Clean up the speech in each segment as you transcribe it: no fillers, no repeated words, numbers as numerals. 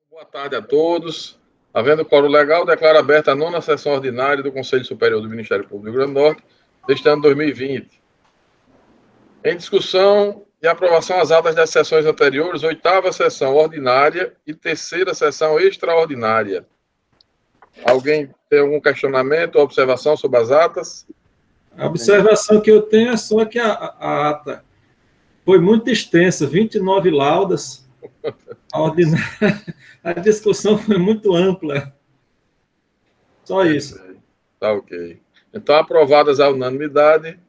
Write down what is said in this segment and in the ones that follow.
Boa tarde a todos. Havendo quórum legal, declaro aberta a 9ª sessão ordinária do Conselho Superior do Ministério Público do Rio Grande do Norte, deste ano 2020. Em discussão e aprovação as atas das sessões anteriores, 8ª sessão ordinária e 3ª sessão extraordinária. Alguém tem algum questionamento ou observação sobre as atas? A observação que eu tenho é só que a ata foi muito extensa, 29 laudas. A discussão foi muito ampla. Só isso. Tá ok. Então, aprovadas à unanimidade,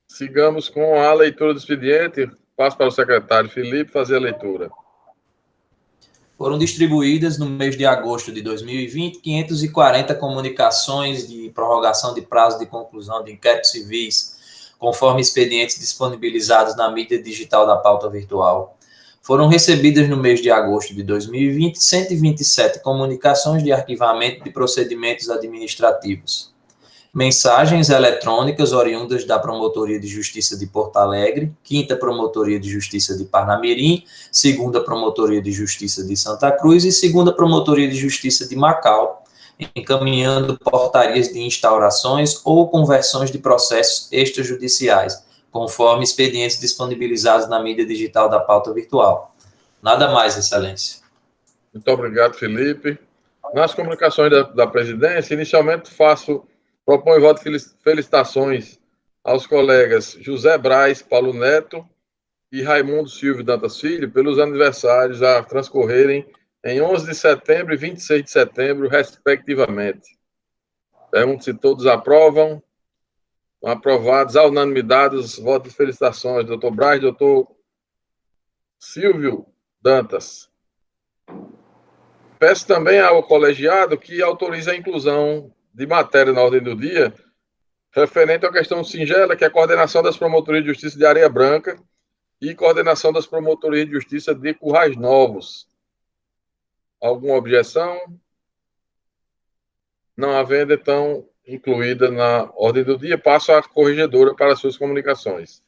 sigamos com a leitura do expediente. Passo para o secretário Felipe fazer a leitura. Foram distribuídas, no mês de agosto de 2020, 540 comunicações de prorrogação de prazo de conclusão de inquéritos civis, conforme expedientes disponibilizados na mídia digital da pauta virtual. Foram recebidas, no mês de agosto de 2020, 127 comunicações de arquivamento de procedimentos administrativos. Mensagens eletrônicas oriundas da Promotoria de Justiça de Porto Alegre, 5ª Promotoria de Justiça de Parnamirim, 2ª Promotoria de Justiça de Santa Cruz e 2ª Promotoria de Justiça de Macau, encaminhando portarias de instaurações ou conversões de processos extrajudiciais, conforme expedientes disponibilizados na mídia digital da pauta virtual. Nada mais, Excelência. Muito obrigado, Felipe. Nas comunicações da presidência, inicialmente proponho voto de felicitações aos colegas José Braz Paulo Neto e Raimundo Silvio Dantas Filho pelos aniversários a transcorrerem em 11 de setembro e 26 de setembro, respectivamente. Pergunto se todos aprovam. Aprovados à unanimidade os votos de felicitações, doutor Braz, doutor Silvio Dantas. Peço também ao colegiado que autorize a inclusão de matéria na ordem do dia referente à questão singela, que é a coordenação das promotorias de justiça de Areia Branca e coordenação das promotorias de justiça de Currais Novos. Alguma objeção? Não havendo, então, incluída na ordem do dia, passo à corregedora para as suas comunicações.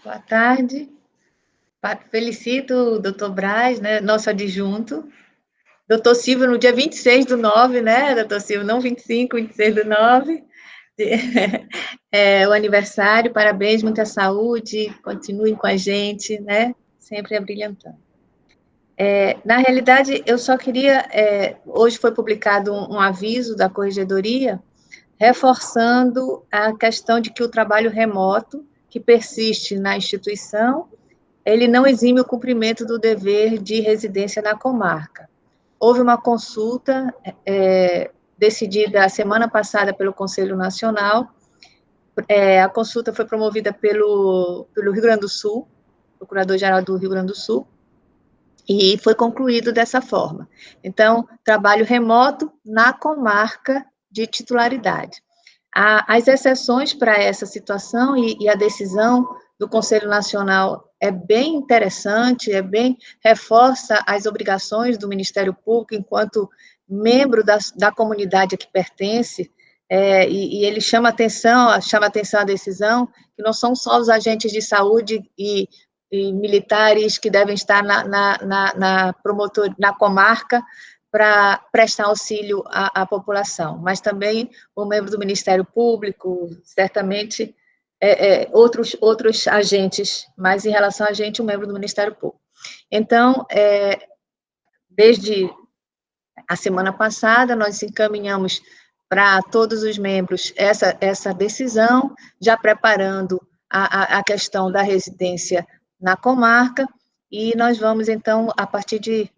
Boa tarde. Felicito o doutor Braz, né, nosso adjunto. Doutor Silvio, no dia 26 do 9, né, doutor Silvio, não 25, 26 do 9, o aniversário, parabéns, muita saúde, continuem com a gente, né, sempre abrilhantando. Na realidade, eu só queria, hoje foi publicado um aviso da Corregedoria, reforçando a questão de que o trabalho remoto, que persiste na instituição, ele não exime o cumprimento do dever de residência na comarca. Houve uma consulta decidida a semana passada pelo Conselho Nacional, a consulta foi promovida pelo Rio Grande do Sul, Procurador-Geral do Rio Grande do Sul, e foi concluído dessa forma. Então, trabalho remoto na comarca de titularidade. As exceções para essa situação e a decisão do Conselho Nacional é bem interessante, reforça as obrigações do Ministério Público enquanto membro da comunidade a que pertence, e ele chama atenção a decisão, que não são só os agentes de saúde e militares que devem estar na comarca para prestar auxílio à população, mas também o membro do Ministério Público, certamente outros agentes, mas em relação a gente, um membro do Ministério Público. Então, desde a semana passada, nós encaminhamos para todos os membros essa decisão, já preparando a questão da residência na comarca, e nós vamos, então, a partir de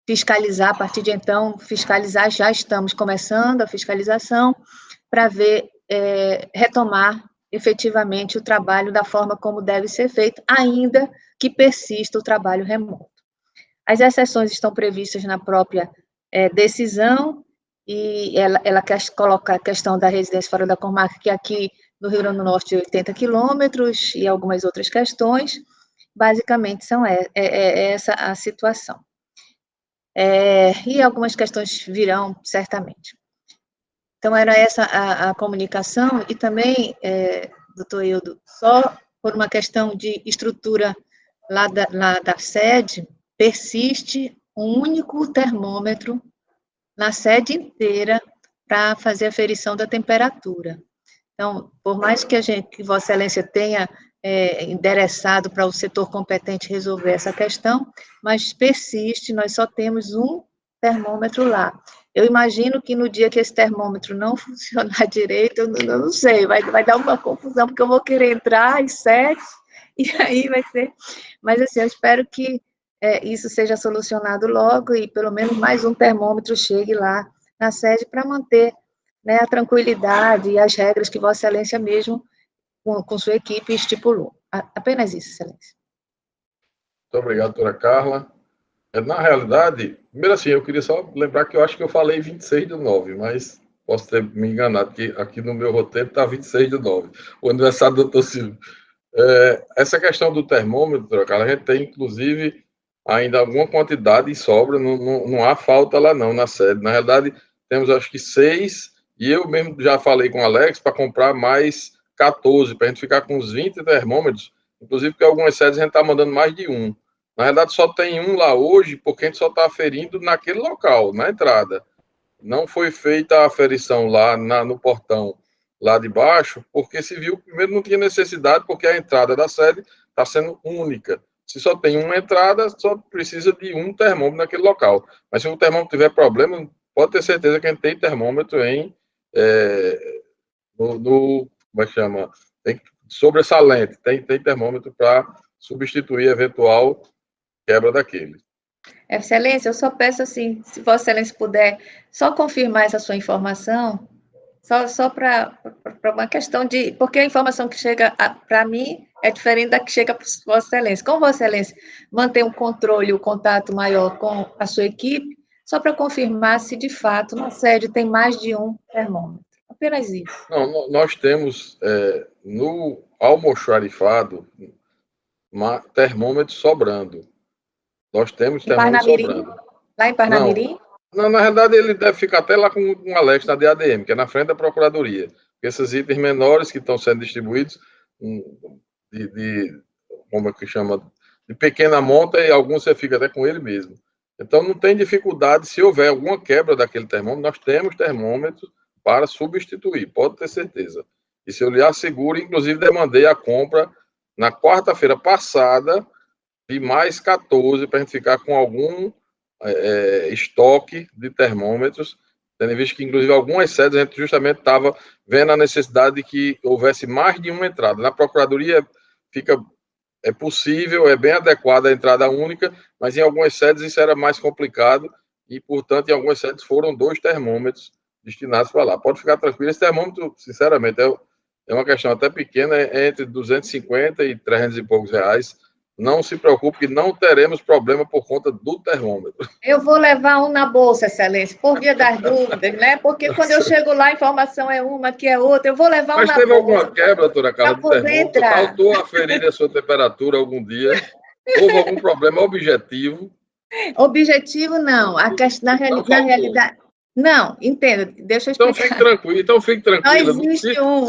então, fiscalizar, já estamos começando a fiscalização, para ver, retomar efetivamente o trabalho da forma como deve ser feito, ainda que persista o trabalho remoto. As exceções estão previstas na própria decisão, e ela coloca a questão da residência fora da comarca, que aqui no Rio Grande do Norte, 80 quilômetros, e algumas outras questões, basicamente são essa a situação. E algumas questões virão, certamente. Então, era essa a comunicação, e também, doutor Hildo, só por uma questão de estrutura lá da sede, persiste um único termômetro na sede inteira para fazer a aferição da temperatura. Então, por mais que Vossa Excelência tenha endereçado para o setor competente resolver essa questão, mas persiste, nós só temos um termômetro lá. Eu imagino que no dia que esse termômetro não funcionar direito, eu não sei, vai dar uma confusão, porque eu vou querer entrar às 7, e aí vai ser... Mas, assim, eu espero que isso seja solucionado logo, e pelo menos mais um termômetro chegue lá na sede para manter, né, a tranquilidade e as regras que Vossa Excelência mesmo, com sua equipe, estipulou. Apenas isso, Excelência. Muito obrigado, doutora Carla. Na realidade, primeiro assim, eu queria só lembrar que eu acho que eu falei 26/9, mas posso ter me enganado, porque aqui no meu roteiro está 26/9, o aniversário do doutor Silvio. Essa questão do termômetro, doutora Carla, a gente tem, inclusive, ainda alguma quantidade e sobra, não há falta lá não, na sede. Na realidade, temos acho que 6, e eu mesmo já falei com o Alex para comprar mais 14, para a gente ficar com uns 20 termômetros, inclusive porque algumas sedes a gente está mandando mais de um. Na verdade, só tem um lá hoje, porque a gente só está aferindo naquele local, na entrada. Não foi feita a aferição lá no portão, lá de baixo, porque se viu, primeiro não tinha necessidade, porque a entrada da sede está sendo única. Se só tem uma entrada, só precisa de um termômetro naquele local. Mas se o termômetro tiver problema, pode ter certeza que a gente tem termômetro como é que chama? Sobressalente, tem termômetro para substituir eventual quebra daquele. Excelência, eu só peço assim, se Vossa Excelência puder só confirmar essa sua informação, só para uma questão de... Porque a informação que chega para mim é diferente da que chega para Vossa Excelência. Como Vossa Excelência mantém um controle, o contato maior com a sua equipe, só para confirmar se de fato na sede tem mais de um termômetro. Apenas isso. Não, nós temos no almoxarifado termômetro sobrando. Nós temos termômetro sobrando. Lá em Parnamirim? Não, na realidade ele deve ficar até lá com um Alex na DADM, que é na frente da Procuradoria. Porque esses itens menores que estão sendo distribuídos como é que chama? De pequena monta, e alguns você fica até com ele mesmo. Então não tem dificuldade, se houver alguma quebra daquele termômetro, nós temos termômetros para substituir, pode ter certeza. Isso eu lhe asseguro, inclusive demandei a compra na quarta-feira passada de mais 14 para a gente ficar com algum estoque de termômetros, tendo visto que, inclusive, algumas sedes a gente justamente estava vendo a necessidade de que houvesse mais de uma entrada. Na Procuradoria é possível, é bem adequada a entrada única, mas em algumas sedes isso era mais complicado e, portanto, em algumas sedes foram 2 termômetros destinados para lá. Pode ficar tranquilo, esse termômetro, sinceramente, é uma questão até pequena, é entre 250 e 300 e poucos reais. Não se preocupe que não teremos problema por conta do termômetro. Eu vou levar um na bolsa, Excelência, por via das dúvidas, né? Porque quando eu chego lá, a informação é uma, aqui é outra. Eu vou levar um na bolsa. Mas teve alguma quebra, doutora Carla, do termômetro? Entrar. Faltou aferir a sua temperatura algum dia? Houve algum problema objetivo? Objetivo, não. A questão, na realidade... Não, entenda, deixa eu explicar. Então fique tranquila. Só existe um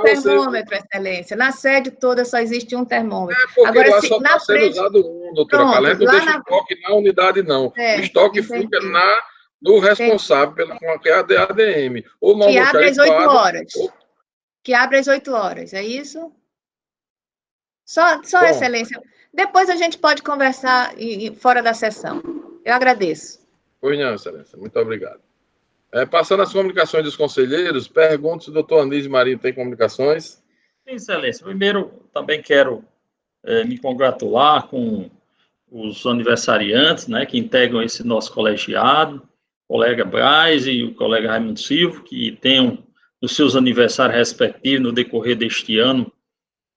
termômetro, Excelência. Na sede toda só existe um termômetro. É porque agora, lá só está sendo usado um, doutora Carla. A gente não deixa estoque na unidade, não. O estoque fica no responsável, que é a DADM. Ou que abre às 8 horas. Que abre às 8 horas, é isso? Só bom, Excelência. Depois a gente pode conversar fora da sessão. Eu agradeço. Pois não, Excelência. Muito obrigado. Passando as comunicações dos conselheiros, pergunto se o doutor Anísio Marinho tem comunicações. Sim, Excelência. Primeiro, também quero me congratular com os aniversariantes, né, que integram esse nosso colegiado, o colega Braz e o colega Raimundo Silva, que tenham os seus aniversários respectivos no decorrer deste ano,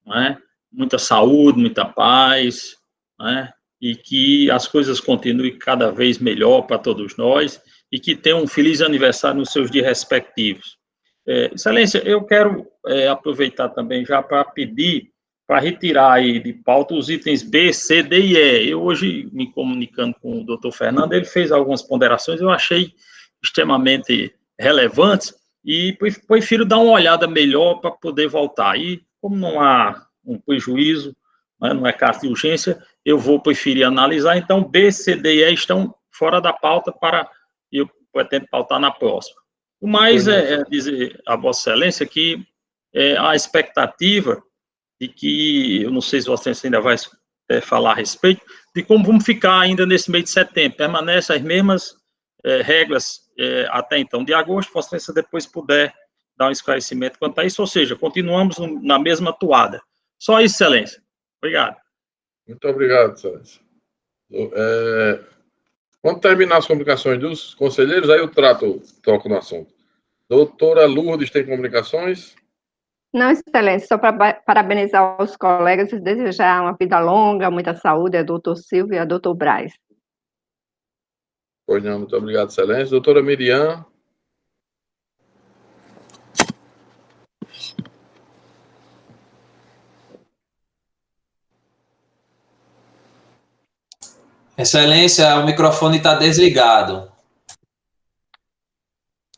né, muita saúde, muita paz, né, e que as coisas continuem cada vez melhor para todos nós, e que tenham um feliz aniversário nos seus dias respectivos. Excelência, eu quero aproveitar também já para pedir para retirar aí de pauta os itens B, C, D e E. Eu hoje, me comunicando com o doutor Fernando, ele fez algumas ponderações, eu achei extremamente relevantes, e prefiro dar uma olhada melhor para poder voltar. E como não há um prejuízo, né, não é caso de urgência, eu vou preferir analisar. Então, B, C, D e E estão fora da pauta para eu pretendo pautar na próxima. O mais é dizer a Vossa Excelência que a expectativa de que, eu não sei se Vossa Excelência ainda vai falar a respeito, de como vamos ficar ainda nesse mês de setembro. Permanecem as mesmas regras até então de agosto, Vossa Excelência depois puder dar um esclarecimento quanto a isso, ou seja, continuamos na mesma toada. Só isso, Excelência. Obrigado. Muito obrigado, Excelência. Quando terminar as comunicações dos conselheiros, aí eu toco no assunto. Doutora Lourdes tem comunicações? Não, Excelência, só para parabenizar os colegas e desejar uma vida longa, muita saúde, a doutor Silvio e a doutor Braz. Pois não, muito obrigado, Excelência. Doutora Miriam? Excelência, o microfone está desligado.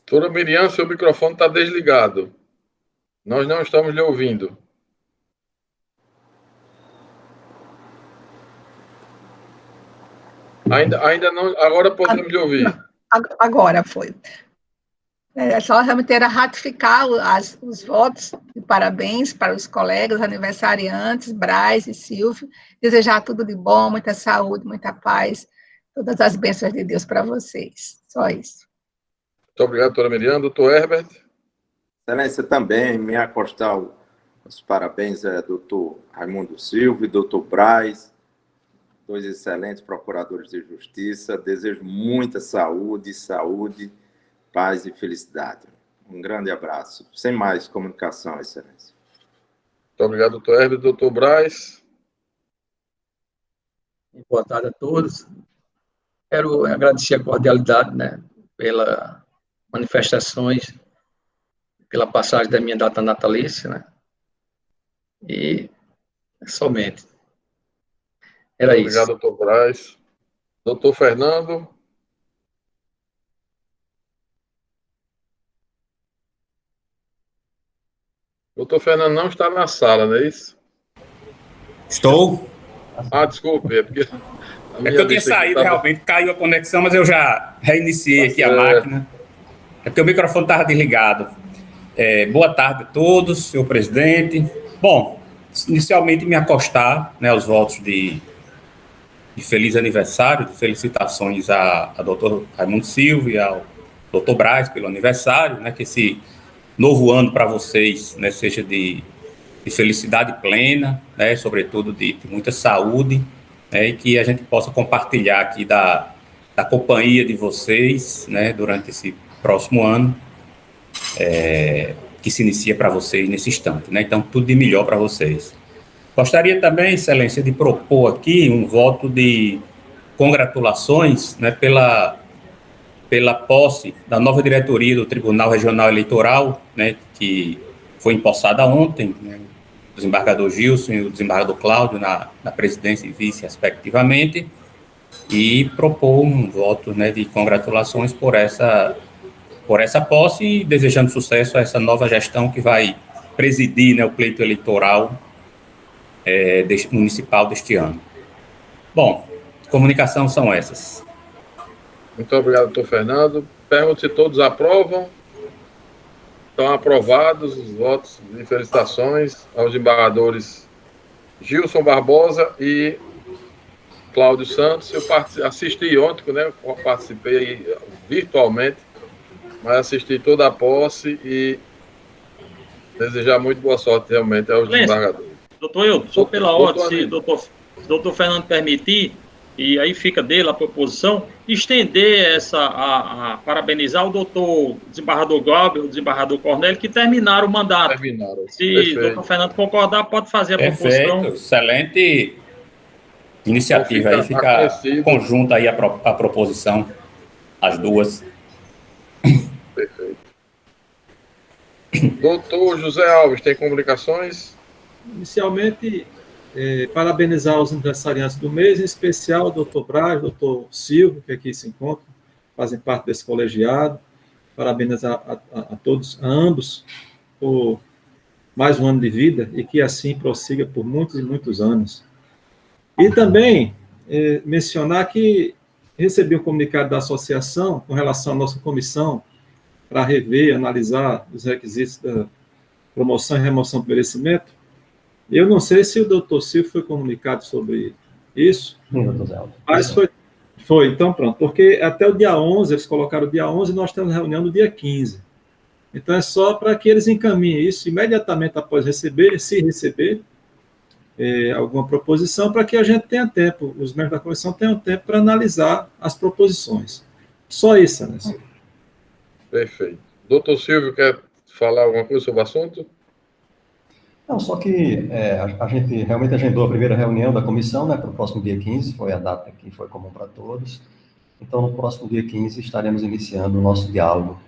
Doutora Miriam, seu microfone está desligado. Nós não estamos lhe ouvindo. Ainda não, agora podemos lhe ouvir. Agora foi. Só realmente era ratificar os votos de parabéns para os colegas aniversariantes, Braz e Silvio, desejar tudo de bom, muita saúde, muita paz, todas as bênçãos de Deus para vocês. Só isso. Muito obrigado, doutora Miriam. Doutor Herbert? Excelência, também me acostar os parabéns a doutor Raimundo Silva e doutor Braz, dois excelentes procuradores de justiça. Desejo muita saúde, paz e felicidade. Um grande abraço. Sem mais comunicação, Excelência. Muito obrigado, doutor Herbert. Doutor Braz? Boa tarde a todos. Quero agradecer a cordialidade, né, pelas manifestações, pela passagem da minha data natalícia, né, e somente. Era obrigado, isso. Obrigado, doutor Braz. Doutor Fernando? Doutor Fernando não está na sala, não é isso? Estou. Desculpe, porque eu tinha saído, realmente, caiu a conexão, mas eu já reiniciei aqui a máquina. É porque o microfone estava desligado. Boa tarde a todos, senhor presidente. Bom, inicialmente me acostar, né, aos votos de feliz aniversário, de felicitações a doutor Raimundo Silva e ao doutor Braz pelo aniversário, né, que esse novo ano para vocês, né, seja de felicidade plena, né, sobretudo de muita saúde, né, e que a gente possa compartilhar aqui da companhia de vocês, né, durante esse próximo ano, que se inicia para vocês nesse instante, né, então tudo de melhor para vocês. Gostaria também, Excelência, de propor aqui um voto de congratulações, né, pela posse da nova diretoria do Tribunal Regional Eleitoral, né, que foi empossada ontem, né, o desembargador Gilson e o desembargador Cláudio na presidência e vice, respectivamente, e propor um voto, né, de congratulações por essa posse e desejando sucesso a essa nova gestão que vai presidir, né, o pleito eleitoral municipal deste ano. Bom, comunicação são essas. Muito obrigado, doutor Fernando. Pergunto se todos aprovam. Estão aprovados os votos de felicitações aos embargadores Gilson Barbosa e Cláudio Santos. Eu assisti ontem, né? Participei virtualmente, mas assisti toda a posse e desejar muito boa sorte realmente aos embargadores. Doutor Hilton, só pela ordem, se o doutor Fernando permitir, e aí fica dele a proposição, estender parabenizar o doutor desembargador Glauber, o desembargador Cornélio, que terminaram o mandato. Se o doutor Fernando concordar, pode fazer a proposição. Perfeito, excelente iniciativa. Aí fica conjunta aí a proposição, as duas. Perfeito. Doutor José Alves, tem comunicações? Inicialmente, parabenizar os aniversariantes do mês, em especial o doutor Braz, o doutor Silvio, que aqui se encontram, fazem parte desse colegiado. Parabenizar a todos, a ambos, por mais um ano de vida e que assim prossiga por muitos e muitos anos. E também mencionar que recebi um comunicado da associação com relação à nossa comissão para rever, analisar os requisitos da promoção e remoção do merecimento. Eu não sei se o doutor Silvio foi comunicado sobre isso, mas foi, então pronto, porque até o dia 11, eles colocaram o dia 11 e nós temos reunião no dia 15. Então é só para que eles encaminhem isso imediatamente após receber, se receber alguma proposição, para que a gente tenha tempo, os membros da comissão tenham tempo para analisar as proposições. Só isso, né, senhor? Perfeito. Doutor Silvio, quer falar alguma coisa sobre o assunto? Não, só que a gente realmente agendou a primeira reunião da comissão, né, para o próximo dia 15, foi a data que foi comum para todos. Então, no próximo dia 15, estaremos iniciando o nosso diálogo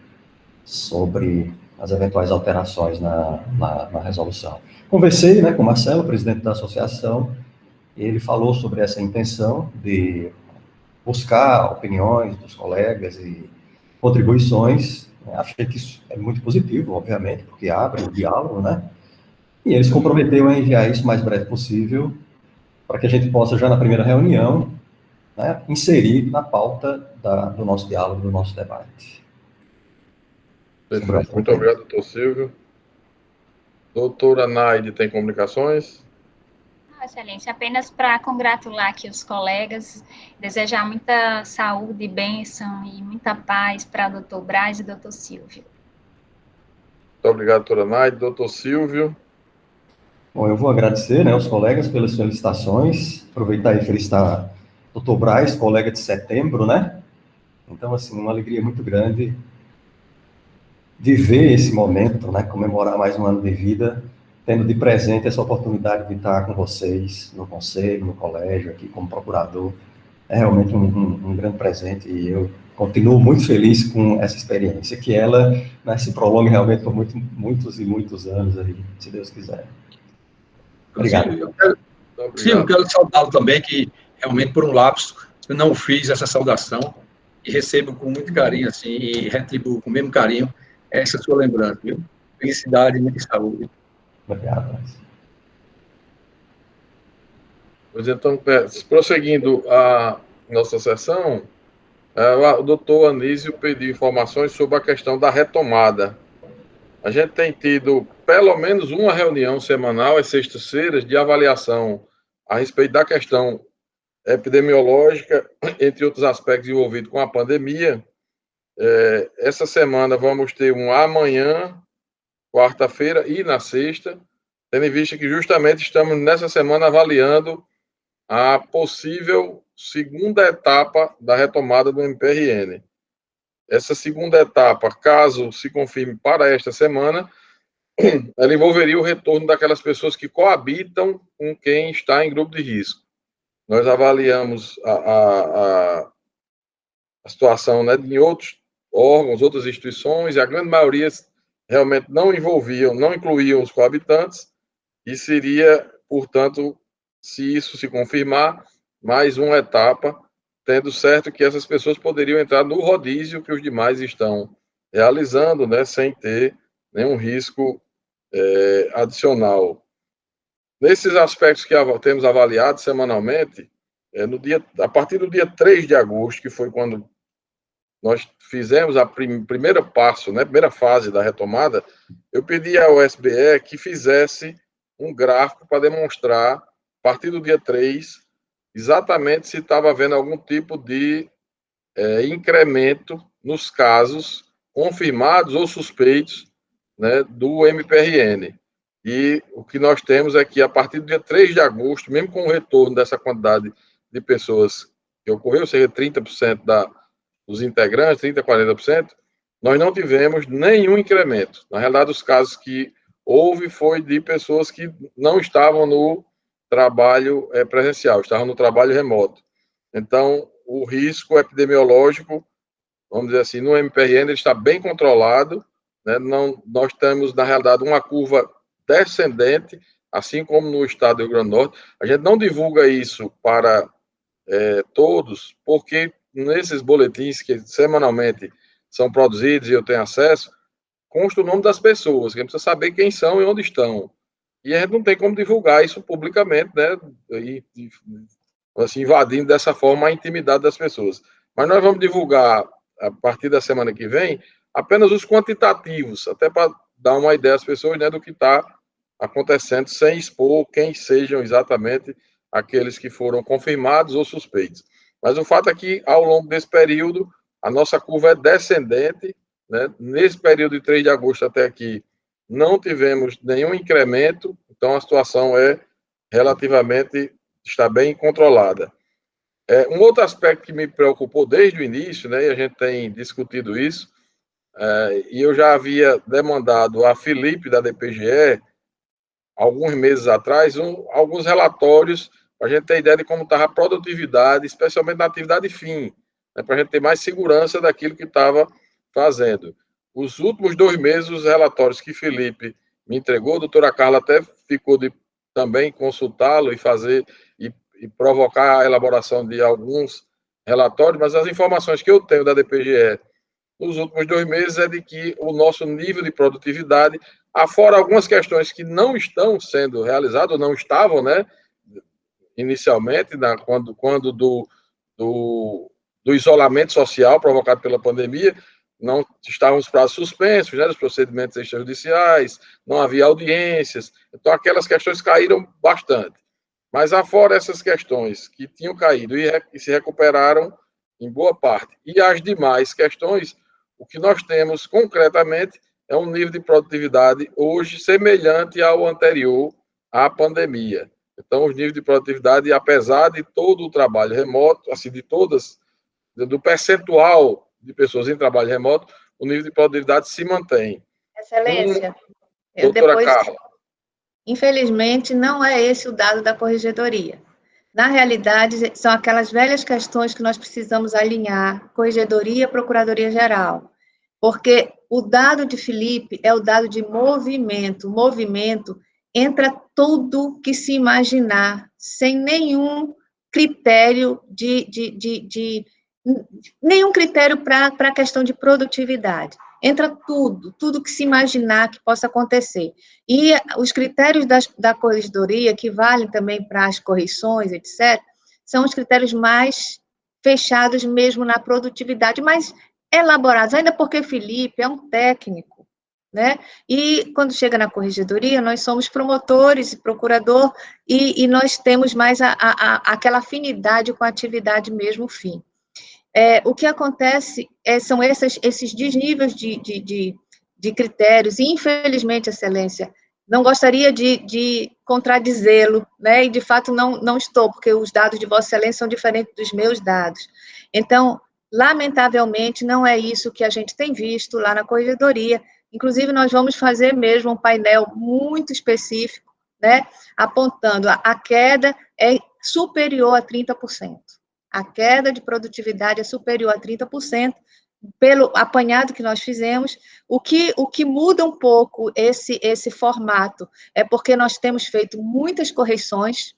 sobre as eventuais alterações na resolução. Conversei, né, com o Marcelo, presidente da associação, e ele falou sobre essa intenção de buscar opiniões dos colegas e contribuições. Achei que isso é muito positivo, obviamente, porque abre o diálogo, né? E eles comprometeram a enviar isso o mais breve possível, para que a gente possa, já na primeira reunião, né, inserir na pauta do nosso diálogo, do nosso debate. Perfeito. Muito obrigado, doutor Silvio. Doutora Naide, tem comunicações? Excelência, apenas para congratular aqui os colegas, desejar muita saúde, bênção e muita paz para o doutor Braz e doutor Silvio. Muito obrigado, doutora Naide. Doutor Silvio? Bom, eu vou agradecer, né, aos colegas pelas felicitações, aproveitar e felicitar o doutor Braz, colega de setembro, né? Então, assim, uma alegria muito grande viver esse momento, né, comemorar mais um ano de vida, tendo de presente essa oportunidade de estar com vocês no conselho, no colégio, aqui como procurador. É realmente um grande presente e eu continuo muito feliz com essa experiência, que ela, né, se prolongue realmente por muitos e muitos anos aí, se Deus quiser. Obrigado. Sim, eu quero saudá-lo também, que realmente por um lapso eu não fiz essa saudação e recebo com muito carinho, assim, e retribuo com o mesmo carinho essa sua lembrança, viu? Felicidade e muita saúde. Obrigado. Pois então, prosseguindo a nossa sessão, o doutor Anísio pediu informações sobre a questão da retomada. A gente tem tido pelo menos uma reunião semanal, às sextas-feiras, de avaliação a respeito da questão epidemiológica, entre outros aspectos envolvidos com a pandemia. Essa semana vamos ter um amanhã, quarta-feira e na sexta, tendo em vista que justamente estamos nessa semana avaliando a possível segunda etapa da retomada do MPRN. Essa segunda etapa, caso se confirme para esta semana, ela envolveria o retorno daquelas pessoas que coabitam com quem está em grupo de risco. Nós avaliamos a situação, né, em outros órgãos, outras instituições, e a grande maioria realmente não incluíam os coabitantes, e seria, portanto, se isso se confirmar, mais uma etapa, tendo certo que essas pessoas poderiam entrar no rodízio que os demais estão realizando, né, sem ter nenhum risco adicional. Nesses aspectos que temos avaliado semanalmente, a partir do dia 3 de agosto, que foi quando nós fizemos a primeira passo, né, primeira fase da retomada, eu pedi ao SBE que fizesse um gráfico para demonstrar, a partir do dia 3, exatamente se estava havendo algum tipo de incremento nos casos confirmados ou suspeitos, né, do MPRN. E o que nós temos é que, a partir do dia 3 de agosto, mesmo com o retorno dessa quantidade de pessoas que ocorreu, seja 30% dos integrantes, 30% a 40%, nós não tivemos nenhum incremento. Na realidade, os casos que houve foi de pessoas que não estavam no trabalho presencial, estavam no trabalho remoto. Então, o risco epidemiológico, vamos dizer assim, no MPRN, ele está bem controlado, né? Nós temos, na realidade, uma curva descendente, assim como no estado do Rio Grande do Norte. A gente não divulga isso para todos, porque nesses boletins que semanalmente são produzidos e eu tenho acesso, consta o nome das pessoas, que a gente precisa saber quem são e onde estão. E a gente não tem como divulgar isso publicamente, né? E assim, invadindo dessa forma a intimidade das pessoas. Mas nós vamos divulgar, a partir da semana que vem, apenas os quantitativos, até para dar uma ideia às pessoas, né, do que está acontecendo, sem expor quem sejam exatamente aqueles que foram confirmados ou suspeitos. Mas o fato é que, ao longo desse período, a nossa curva é descendente, né? Nesse período de 3 de agosto até aqui, não tivemos nenhum incremento, então a situação relativamente, está bem controlada. Um outro aspecto que me preocupou desde o início, né, e a gente tem discutido isso, e eu já havia demandado a Felipe, da DPGE, alguns meses atrás, alguns relatórios, para a gente ter ideia de como estava a produtividade, especialmente na atividade fim, né, para a gente ter mais segurança daquilo que estava fazendo. Os últimos 2 meses, os relatórios que Felipe me entregou, a doutora Carla até ficou de também consultá-lo e fazer e provocar a elaboração de alguns relatórios, mas as informações que eu tenho da DPGE nos últimos 2 meses é de que o nosso nível de produtividade, afora algumas questões que não estão sendo realizadas, ou não estavam, né, inicialmente, quando do isolamento social provocado pela pandemia, não estavam os prazos suspensos, né, dos procedimentos extrajudiciais, não havia audiências, então aquelas questões caíram bastante. Mas afora essas questões que tinham caído e se recuperaram em boa parte, e as demais questões, o que nós temos concretamente é um nível de produtividade hoje semelhante ao anterior à pandemia. Então, os níveis de produtividade, apesar de todo o trabalho remoto, assim, do percentual de pessoas em trabalho remoto, o nível de produtividade se mantém. Excelência, doutora Carla. Infelizmente, não é esse o dado da corregedoria. Na realidade, são aquelas velhas questões que nós precisamos alinhar, corregedoria e procuradoria-geral. Porque o dado de Felipe é o dado de movimento. Movimento entra tudo que se imaginar, sem nenhum critério nenhum critério para a questão de produtividade. Entra tudo que se imaginar que possa acontecer. E os critérios da corregedoria, que valem também para as correções, etc., são os critérios mais fechados mesmo na produtividade, mas elaborados, ainda porque Felipe é um técnico, né? E quando chega na corregedoria, nós somos promotores e procurador, e nós temos mais aquela afinidade com a atividade mesmo fim. O que acontece são esses desníveis de critérios, e infelizmente, Excelência, não gostaria de contradizê-lo, né? E de fato não estou, porque os dados de Vossa Excelência são diferentes dos meus dados. Então, lamentavelmente, não é isso que a gente tem visto lá na corregedoria. Inclusive, nós vamos fazer mesmo um painel muito específico, né? Apontando a queda é superior a 30%. A queda de produtividade é superior a 30%, pelo apanhado que nós fizemos. O que muda um pouco esse formato é porque nós temos feito muitas correções.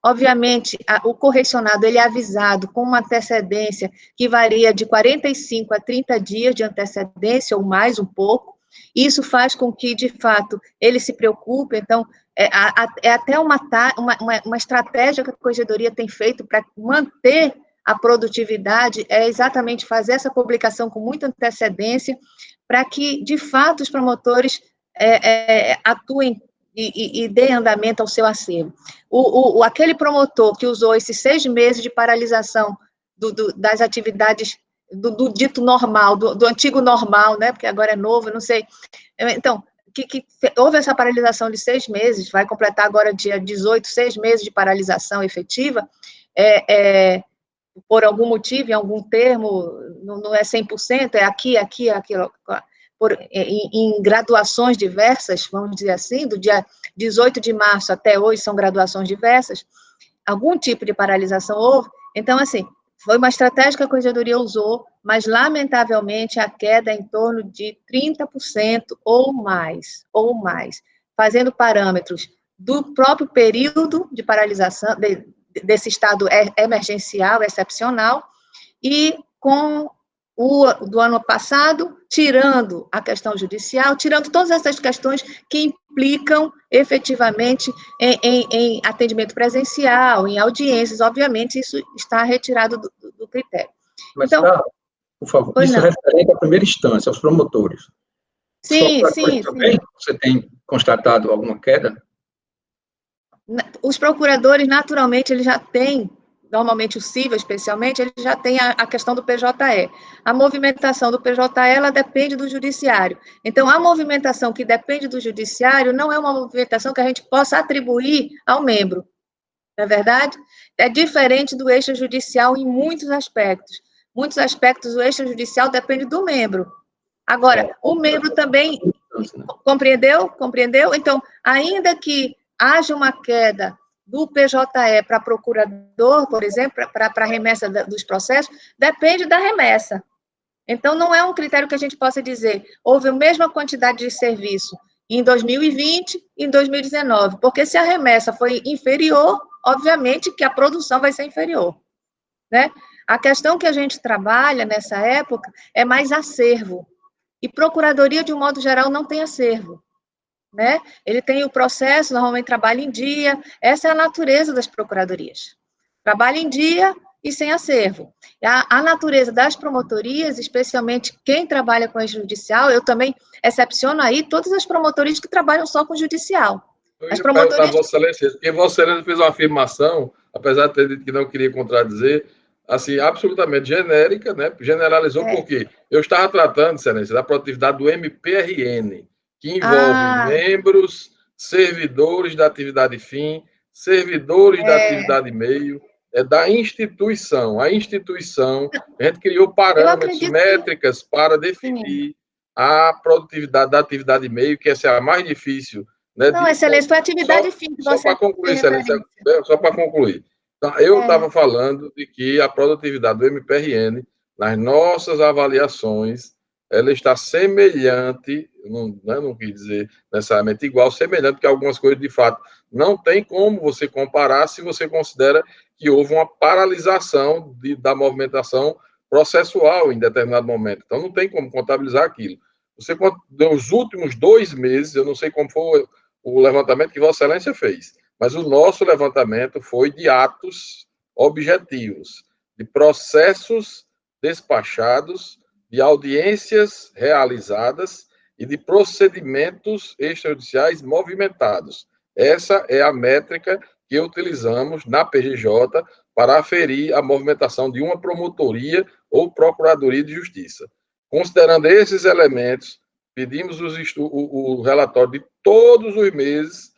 Obviamente, o correcionado ele é avisado com uma antecedência que varia de 45 a 30 dias de antecedência, ou mais um pouco. Isso faz com que, de fato, ele se preocupe. Então, é até uma estratégia que a corregedoria tem feito para manter a produtividade, é exatamente fazer essa publicação com muita antecedência, para que, de fato, os promotores atuem e deem andamento ao seu acervo. Aquele promotor que usou esses 6 meses de paralisação das atividades do dito normal, do antigo normal, né, porque agora é novo, eu não sei. Então, que houve essa paralisação de 6 meses, vai completar agora dia 18, 6 meses de paralisação efetiva, por algum motivo, em algum termo, não é 100%, é aqui, em graduações diversas, vamos dizer assim, do dia 18 de março até hoje são graduações diversas, algum tipo de paralisação houve. Então, assim, foi uma estratégia que a corregedoria usou, mas, lamentavelmente, a queda é em torno de 30% ou mais, fazendo parâmetros do próprio período de paralisação, desse estado emergencial, excepcional, e com do ano passado, tirando a questão judicial, tirando todas essas questões que implicam efetivamente em atendimento presencial, em audiências, obviamente, isso está retirado do critério. Mas, então, por favor, isso é referente à primeira instância, aos promotores. Sim, sim. Também, você tem constatado alguma queda? Os procuradores, naturalmente, eles já têm, normalmente o CIVA, especialmente, ele já tem a questão do PJE. A movimentação do PJE, ela depende do judiciário. Então, a movimentação que depende do judiciário não é uma movimentação que a gente possa atribuir ao membro, não é verdade? É diferente do extrajudicial em muitos aspectos. Muitos aspectos, o extrajudicial depende do membro. Agora, o membro também... Compreendeu? Então, ainda que haja uma queda do PJE para procurador, por exemplo, para a remessa dos processos, depende da remessa. Então, não é um critério que a gente possa dizer, houve a mesma quantidade de serviço em 2020 e em 2019, porque se a remessa foi inferior, obviamente que a produção vai ser inferior, né? A questão que a gente trabalha nessa época é mais acervo, e procuradoria, de um modo geral, não tem acervo, né? Ele tem o processo, normalmente trabalha em dia, essa é a natureza das procuradorias. Trabalha em dia e sem acervo. A natureza das promotorias, especialmente quem trabalha com a judicial, eu também excepciono aí todas as promotorias que trabalham só com judicial. As promotorias... Vossa Excelência, porque Vossa Excelência fez uma afirmação, apesar de ter dito que não queria contradizer, assim, absolutamente genérica, né? Generalizou, porque eu estava tratando, Excelência, da produtividade do MPRN, que envolve membros, servidores da atividade fim, servidores da atividade meio, da instituição. A instituição, a gente criou parâmetros, métricas para definir a produtividade da atividade meio, que essa é a mais difícil. Né? Não, Excelência, foi atividade fim. Só para concluir, Excelência, só para concluir. Então, eu estava falando de que a produtividade do MPRN, nas nossas avaliações, ela está semelhante, não quis dizer necessariamente igual, semelhante, porque algumas coisas, de fato, não tem como você comparar se você considera que houve uma paralisação da movimentação processual em determinado momento. Então, não tem como contabilizar aquilo. Você, nos últimos 2 meses, eu não sei como foi o levantamento que Vossa Excelência fez, mas o nosso levantamento foi de atos objetivos, de processos despachados, de audiências realizadas e de procedimentos extrajudiciais movimentados. Essa é a métrica que utilizamos na PGJ para aferir a movimentação de uma promotoria ou procuradoria de justiça. Considerando esses elementos, pedimos o relatório de todos os meses.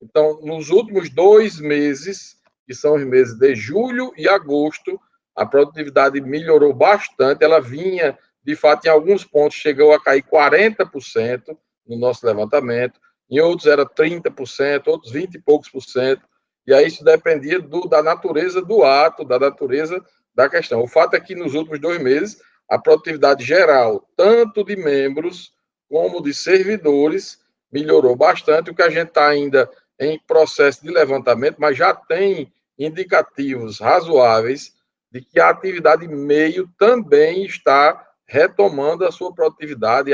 Então, nos últimos 2 meses, que são os meses de julho e agosto, a produtividade melhorou bastante. Ela vinha, de fato, em alguns pontos, chegou a cair 40% no nosso levantamento, em outros era 30%, outros 20 e poucos por cento, e aí isso dependia da natureza do ato, da natureza da questão. O fato é que, nos últimos 2 meses, a produtividade geral, tanto de membros como de servidores, melhorou bastante. O que a gente está ainda em processo de levantamento, mas já tem indicativos razoáveis de que a atividade meio também está retomando a sua produtividade,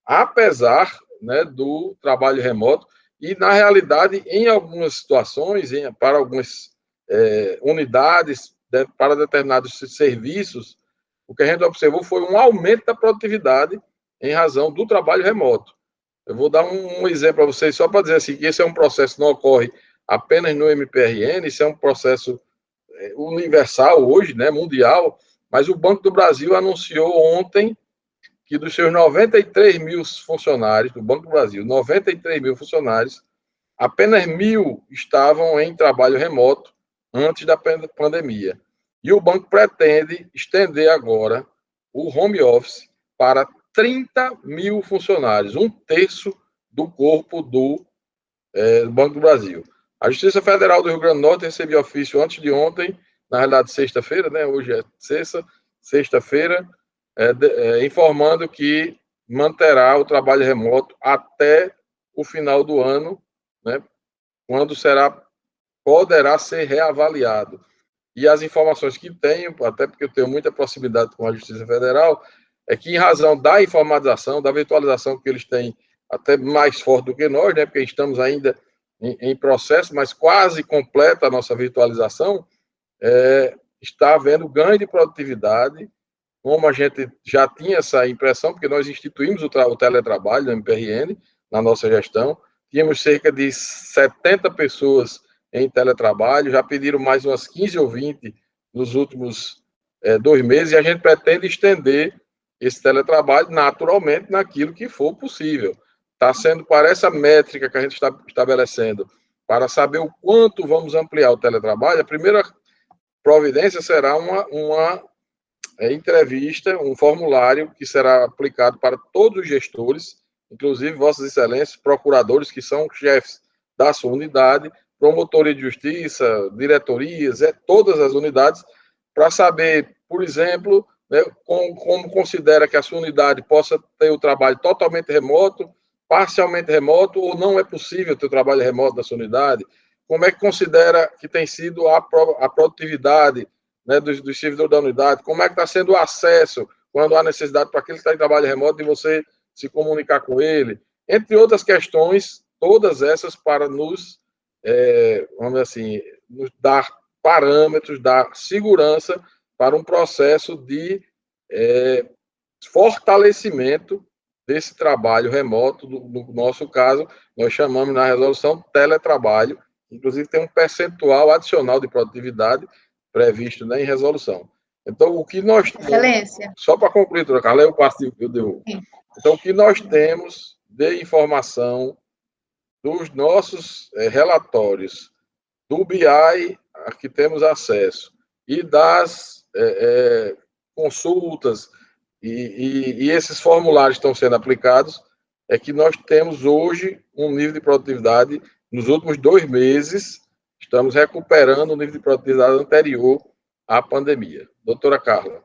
apesar, né, do trabalho remoto, e, na realidade, em algumas situações, para algumas unidades, para determinados serviços, o que a gente observou foi um aumento da produtividade em razão do trabalho remoto. Eu vou dar um exemplo para vocês, só para dizer assim, que esse é um processo que não ocorre apenas no MPRN, isso é um processo universal hoje, né, mundial, mas o Banco do Brasil anunciou ontem que dos seus 93 mil funcionários, do Banco do Brasil, 93 mil funcionários, apenas 1.000 estavam em trabalho remoto antes da pandemia. E o banco pretende estender agora o home office para 30 mil funcionários, 1/3 do corpo do Banco do Brasil. A Justiça Federal do Rio Grande do Norte recebeu ofício antes de ontem, na realidade sexta-feira, né? Hoje é sexta-feira, informando que manterá o trabalho remoto até o final do ano, né? Quando poderá ser reavaliado. e as informações que tenho, até porque eu tenho muita proximidade com a Justiça Federal, é que em razão da informatização, da virtualização que eles têm até mais forte do que nós, né, porque estamos ainda em processo, mas quase completa a nossa virtualização, está havendo ganho de produtividade, como a gente já tinha essa impressão, porque nós instituímos o teletrabalho no MPRN, na nossa gestão, tínhamos cerca de 70 pessoas em teletrabalho, já pediram mais umas 15 ou 20 nos últimos 2 meses, e a gente pretende estender esse teletrabalho naturalmente naquilo que for possível. Está sendo, parece a métrica que a gente está estabelecendo, para saber o quanto vamos ampliar o teletrabalho, a primeira providência será uma entrevista, um formulário que será aplicado para todos os gestores, inclusive Vossas Excelências, procuradores que são chefes da sua unidade, promotoria de justiça, diretorias, todas as unidades, para saber, por exemplo, né, como considera que a sua unidade possa ter o trabalho totalmente remoto, parcialmente remoto, ou não é possível ter o trabalho remoto da sua unidade, como é que considera que tem sido a produtividade, né, dos servidores da unidade, como é que está sendo o acesso, quando há necessidade para aquele que está em trabalho remoto, de você se comunicar com ele, entre outras questões, todas essas para nos, vamos dizer assim, nos dar parâmetros, dar segurança para um processo de fortalecimento desse trabalho remoto, no nosso caso, nós chamamos na resolução teletrabalho, inclusive tem um percentual adicional de produtividade previsto, né, em resolução. Então, o que nós temos... Excelência. Só para concluir, doutora Carla, eu passo, eu devolvo. Então, o que nós temos de informação dos nossos relatórios, do BI a que temos acesso, e das consultas, e esses formulários estão sendo aplicados, é que nós temos hoje um nível de produtividade, nos últimos 2 meses, estamos recuperando o nível de produtividade anterior à pandemia. Doutora Carla.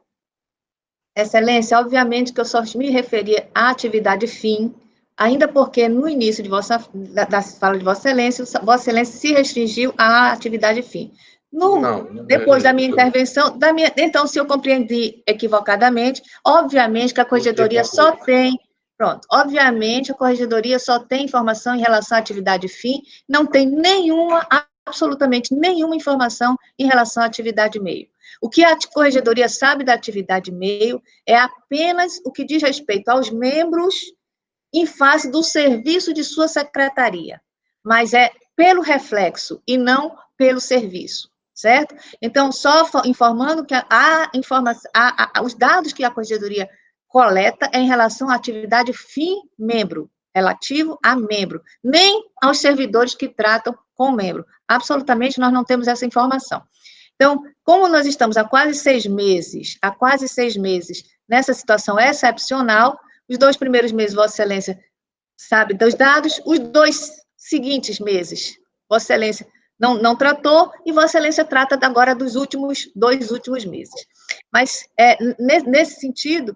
Excelência, obviamente que eu só me referi à atividade fim, ainda porque no início da fala de Vossa Excelência se restringiu à atividade fim. Depois da minha intervenção, então, se eu compreendi equivocadamente, obviamente que a Corregedoria só tem... Pronto, obviamente a Corregedoria só tem informação em relação à atividade fim, não tem absolutamente nenhuma informação em relação à atividade meio. O que a Corregedoria sabe da atividade meio é apenas o que diz respeito aos membros em face do serviço de sua secretaria, mas é pelo reflexo e não pelo serviço, certo? Então, só informando que os dados que a Corregedoria coleta é em relação à atividade fim membro, relativo a membro, nem aos servidores que tratam com membro. Absolutamente, nós não temos essa informação. Então, como nós estamos há quase 6 meses nessa situação excepcional, os 2 primeiros meses, Vossa Excelência sabe dos dados, os 2 seguintes meses, Vossa Excelência não tratou, e Vossa Excelência trata agora dos 2 últimos meses. Mas, nesse sentido,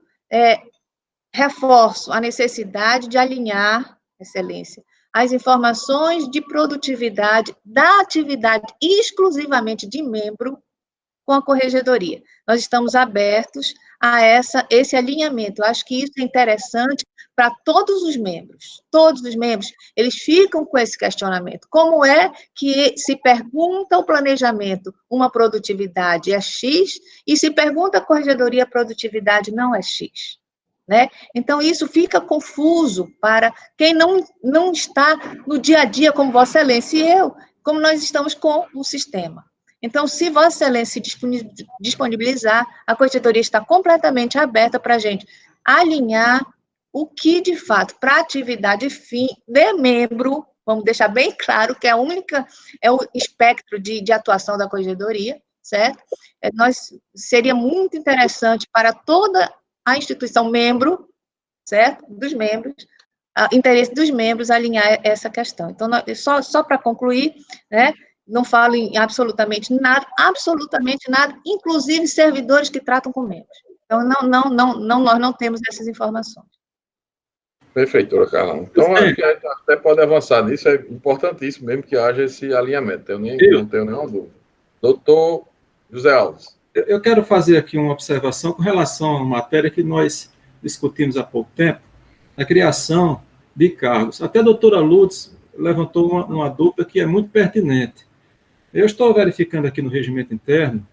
reforço a necessidade de alinhar, Excelência, as informações de produtividade da atividade exclusivamente de membro com a Corregedoria. Nós estamos abertos a esse alinhamento. Eu acho que isso é interessante para todos os membros. Todos os membros, eles ficam com esse questionamento. Como é que se pergunta o planejamento, uma produtividade é X, e se pergunta a Corregedoria, a produtividade não é X? Né? Então, isso fica confuso para quem não está no dia a dia, como Vossa Excelência e eu, como nós estamos com o sistema. Então, se Vossa Excelência se disponibilizar, a Corregedoria está completamente aberta para a gente alinhar o que, de fato, para a atividade fim de membro, vamos deixar bem claro que é o espectro de atuação da Corregedoria, certo? Seria muito interessante para toda a instituição membro, certo? Dos membros, interesse dos membros alinhar essa questão. Então, só para concluir, né? Não falo em absolutamente nada, inclusive servidores que tratam com membros. Então, nós não temos essas informações. Perfeito, doutora Carla. Então, acho que a gente até pode avançar nisso, é importantíssimo mesmo que haja esse alinhamento, eu não tenho nenhuma dúvida. Doutor José Alves. Eu quero fazer aqui uma observação com relação a uma matéria que nós discutimos há pouco tempo, a criação de cargos. Até a doutora Lourdes levantou uma dúvida que é muito pertinente. Eu estou verificando aqui no regimento interno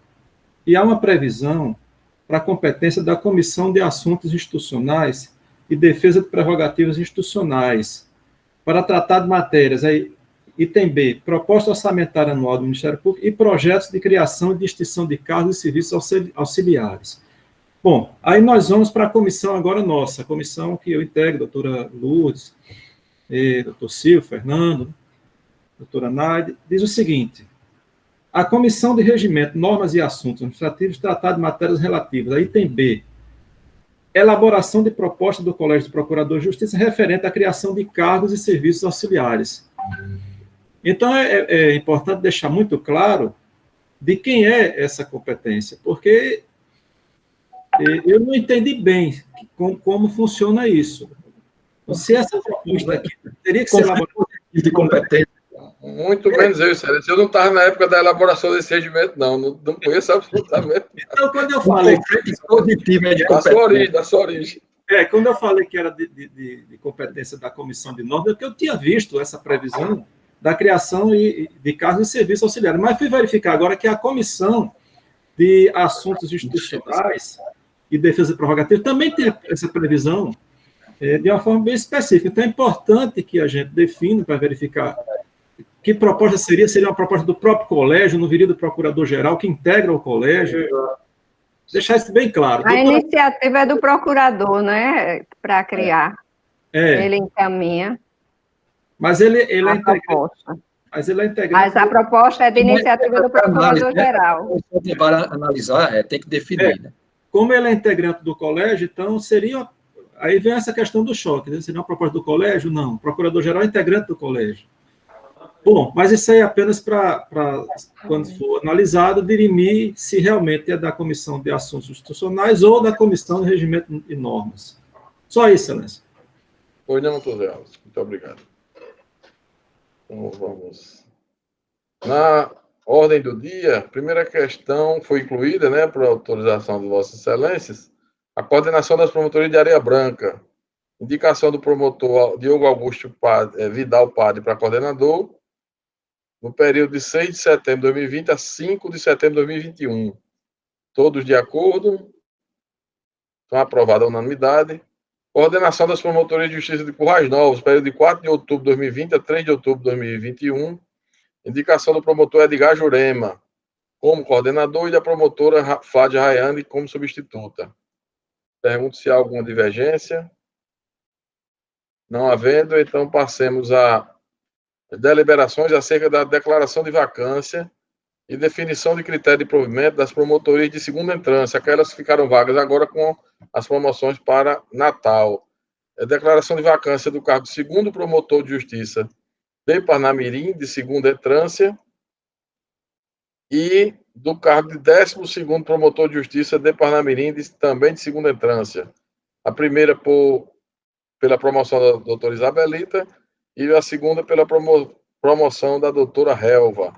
e há uma previsão para a competência da Comissão de Assuntos Institucionais e Defesa de Prerrogativas Institucionais, para tratar de matérias, aí, item B, proposta orçamentária anual do Ministério Público e projetos de criação e de extinção de cargos e serviços auxiliares. Bom, aí nós vamos para a comissão agora nossa, a comissão que eu integro, doutora Lourdes, doutor Silvio, Fernando, doutora Naide, diz o seguinte: a Comissão de Regimento, Normas e Assuntos Administrativos tratar de matérias relativas a item B, elaboração de proposta do Colégio de Procuradores de Justiça referente à criação de cargos e serviços auxiliares. Então, é importante deixar muito claro de quem é essa competência, porque eu não entendi bem como funciona isso. Se essa proposta aqui teria que ser elaborada de competência. Muito menos eu, Excelência. Eu não estava na época da elaboração desse regimento, não conheço absolutamente. Então, quando eu falei da sua origem. Quando eu falei que era de competência da Comissão de Normas, é porque eu tinha visto essa previsão da criação de cargos e serviços auxiliares, mas fui verificar agora que a Comissão de Assuntos Institucionais e Defesa de Prerrogativas também tem essa previsão de uma forma bem específica. Então, é importante que a gente defina para verificar que proposta seria uma proposta do próprio colégio, não viria do procurador-geral, que integra o colégio. Deixar isso bem claro. A iniciativa é do procurador, né, para criar. Ele encaminha. Mas ele é integrante. Mas ele é integrante. Mas a proposta é de iniciativa do procurador-geral. Para analisar, tem que definir. Né? Como ele é integrante do colégio, então seria... Aí vem essa questão do choque. Né? Seria uma proposta do colégio? Não. O procurador-geral é integrante do colégio. Bom, mas isso aí é apenas para, quando for analisado, dirimir se realmente é da Comissão de Assuntos Institucionais ou da Comissão de Regimento e Normas. Só isso, Excelência. Pois não, doutor Alves. Muito obrigado. Então, vamos. Na ordem do dia, a primeira questão foi incluída, né, por autorização de Vossas Excelências, a coordenação das promotorias de Areia Branca. Indicação do promotor Diogo Augusto Vidal Padre para coordenador, no período de 6 de setembro de 2020 a 5 de setembro de 2021. Todos de acordo? Estão aprovados à unanimidade. Coordenação das promotorias de justiça de Currais Novos, período de 4 de outubro de 2020 a 3 de outubro de 2021. Indicação do promotor Edgar Jurema como coordenador e da promotora Fádia Rayane como substituta. Pergunto se há alguma divergência. Não havendo, então passemos a deliberações acerca da declaração de vacância e definição de critério de provimento das promotorias de segunda entrância, aquelas que ficaram vagas agora com as promoções para Natal. A declaração de vacância do cargo de segundo promotor de justiça de Parnamirim, de segunda entrância, e do cargo de 12º promotor de justiça de Parnamirim, também de segunda entrância. A primeira pela promoção da doutora Isabelita e a segunda pela promoção da doutora Helva.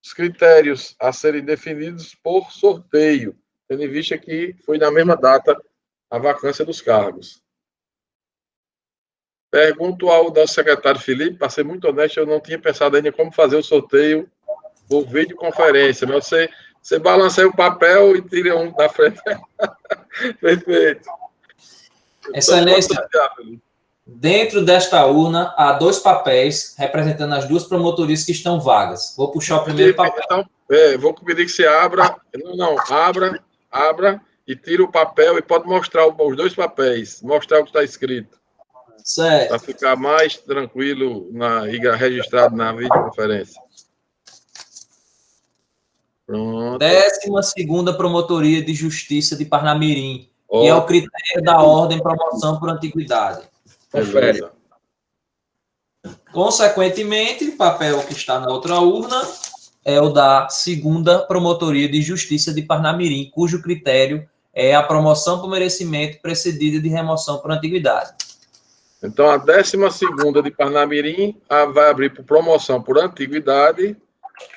Os critérios a serem definidos por sorteio, tendo em vista que foi na mesma data a vacância dos cargos. Pergunto ao nosso secretário Felipe, para ser muito honesto, eu não tinha pensado ainda como fazer o sorteio por videoconferência, mas você balança aí o papel e tira um da frente. Perfeito. Excelência, dentro desta urna há 2 papéis representando as 2 promotorias que estão vagas. Vou puxar o primeiro papel. Então, vou pedir que você abra. Abra e tira o papel e pode mostrar os 2 papéis, mostrar o que está escrito. Certo. Para ficar mais tranquilo registrado na videoconferência. Pronto. 12ª Promotoria de Justiça de Parnamirim, que é o critério da ordem promoção por antiguidade. Confere. Consequentemente, o papel que está na outra urna é o da 2ª Promotoria de Justiça de Parnamirim, cujo critério é a promoção por merecimento precedida de remoção por antiguidade. Então, a 12ª de Parnamirim vai abrir por promoção por antiguidade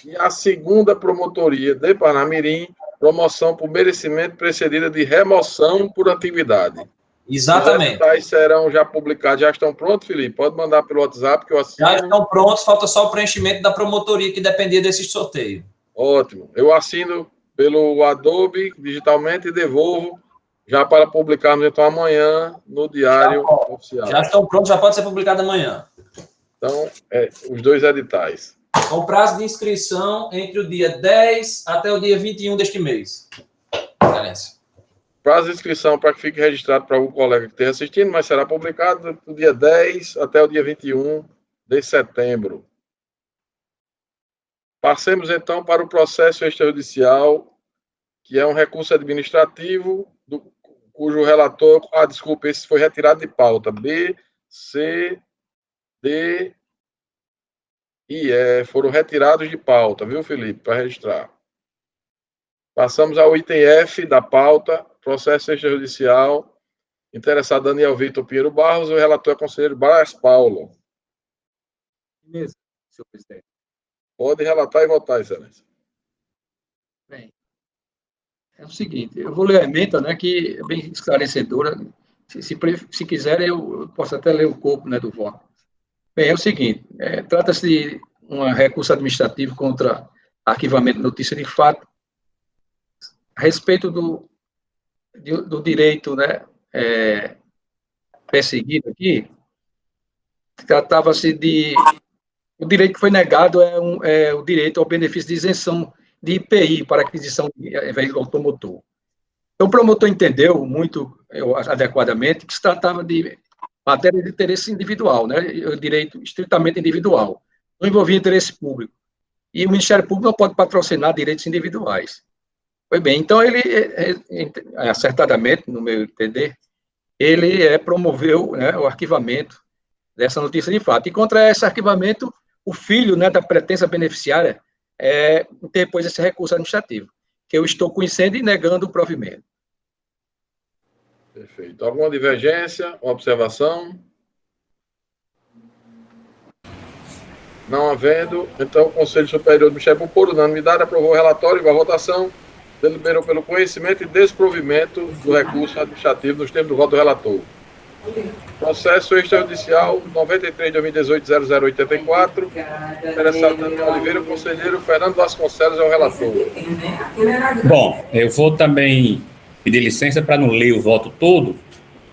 E a segunda promotoria de Parnamirim, promoção por merecimento precedida de remoção por antiguidade. Exatamente. Os editais serão já publicados, já estão prontos, Felipe? Pode mandar pelo WhatsApp que eu assino. Já estão prontos, falta só o preenchimento da promotoria que dependia desse sorteio. Ótimo. Eu assino pelo Adobe digitalmente e devolvo já para publicarmos então amanhã no Diário Oficial. Já estão prontos, já pode ser publicado amanhã. Então, os dois editais. Com prazo de inscrição entre o dia 10 até o dia 21 deste mês. Excelência. Prazo de inscrição para que fique registrado para algum colega que esteja assistindo, mas será publicado do dia 10 até o dia 21 de setembro. Passemos, então, para o processo extrajudicial, que é um recurso administrativo, cujo relator... desculpa, esse foi retirado de pauta. B, C, D e E foram retirados de pauta, viu, Felipe, para registrar. Passamos ao item F da pauta, processo extrajudicial, interessado Daniel Vitor Pinheiro Barros, o relator é o conselheiro Braz Paulo. Mesmo, senhor presidente. Pode relatar e votar, excelência. Bem, é o seguinte, eu vou ler a ementa, né, que é bem esclarecedora. Se quiserem, eu posso até ler o corpo, né, do voto. Bem, é o seguinte, trata-se de um recurso administrativo contra arquivamento de notícia de fato, a respeito do direito, né, perseguido aqui. Tratava-se de... O direito que foi negado é o direito ao benefício de isenção de IPI para aquisição de veículo automotor. Então, o promotor entendeu muito adequadamente que se tratava de matéria de interesse individual, né? O direito estritamente individual, não envolvia interesse público. E o Ministério Público não pode patrocinar direitos individuais. Foi bem, então ele, acertadamente, no meu entender, ele promoveu, né, o arquivamento dessa notícia de fato. E contra esse arquivamento, o filho, né, da pretensa beneficiária interpôs esse recurso administrativo, que eu estou conhecendo e negando o provimento. Perfeito. Alguma divergência, observação? Não havendo, então o Conselho Superior do Ministério Público, por unanimidade, aprovou o relatório e a votação deliberou pelo conhecimento e desprovimento do recurso administrativo nos termos do voto do relator. Processo extrajudicial 93/2018-0084. Interessado Daniel Oliveira, o conselheiro Fernando Vasconcelos é o relator. Bom, eu vou também pedir licença para não ler o voto todo,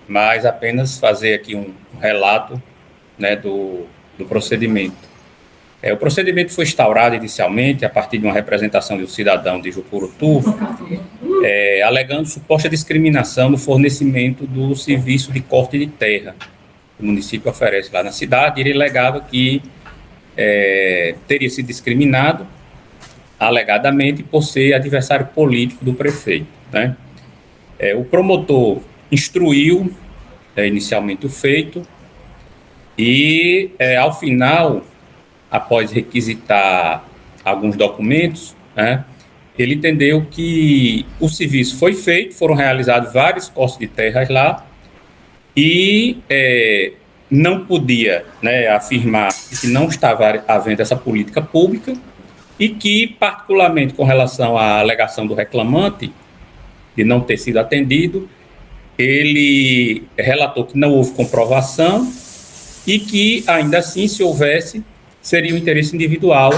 mas apenas fazer aqui um relato, né, do procedimento. O procedimento foi instaurado inicialmente a partir de uma representação de um cidadão de Jucurutu, alegando suposta discriminação no fornecimento do serviço de corte de terra que o município oferece lá na cidade. Ele alegava que teria sido discriminado, alegadamente, por ser adversário político do prefeito, né? O promotor instruiu inicialmente o feito e, ao final, após requisitar alguns documentos, né, ele entendeu que o serviço foi feito, foram realizados vários cortes de terras lá e não podia, né, afirmar que não estava havendo essa política pública e que, particularmente com relação à alegação do reclamante de não ter sido atendido, ele relatou que não houve comprovação e que, ainda assim, se houvesse, seria o interesse individual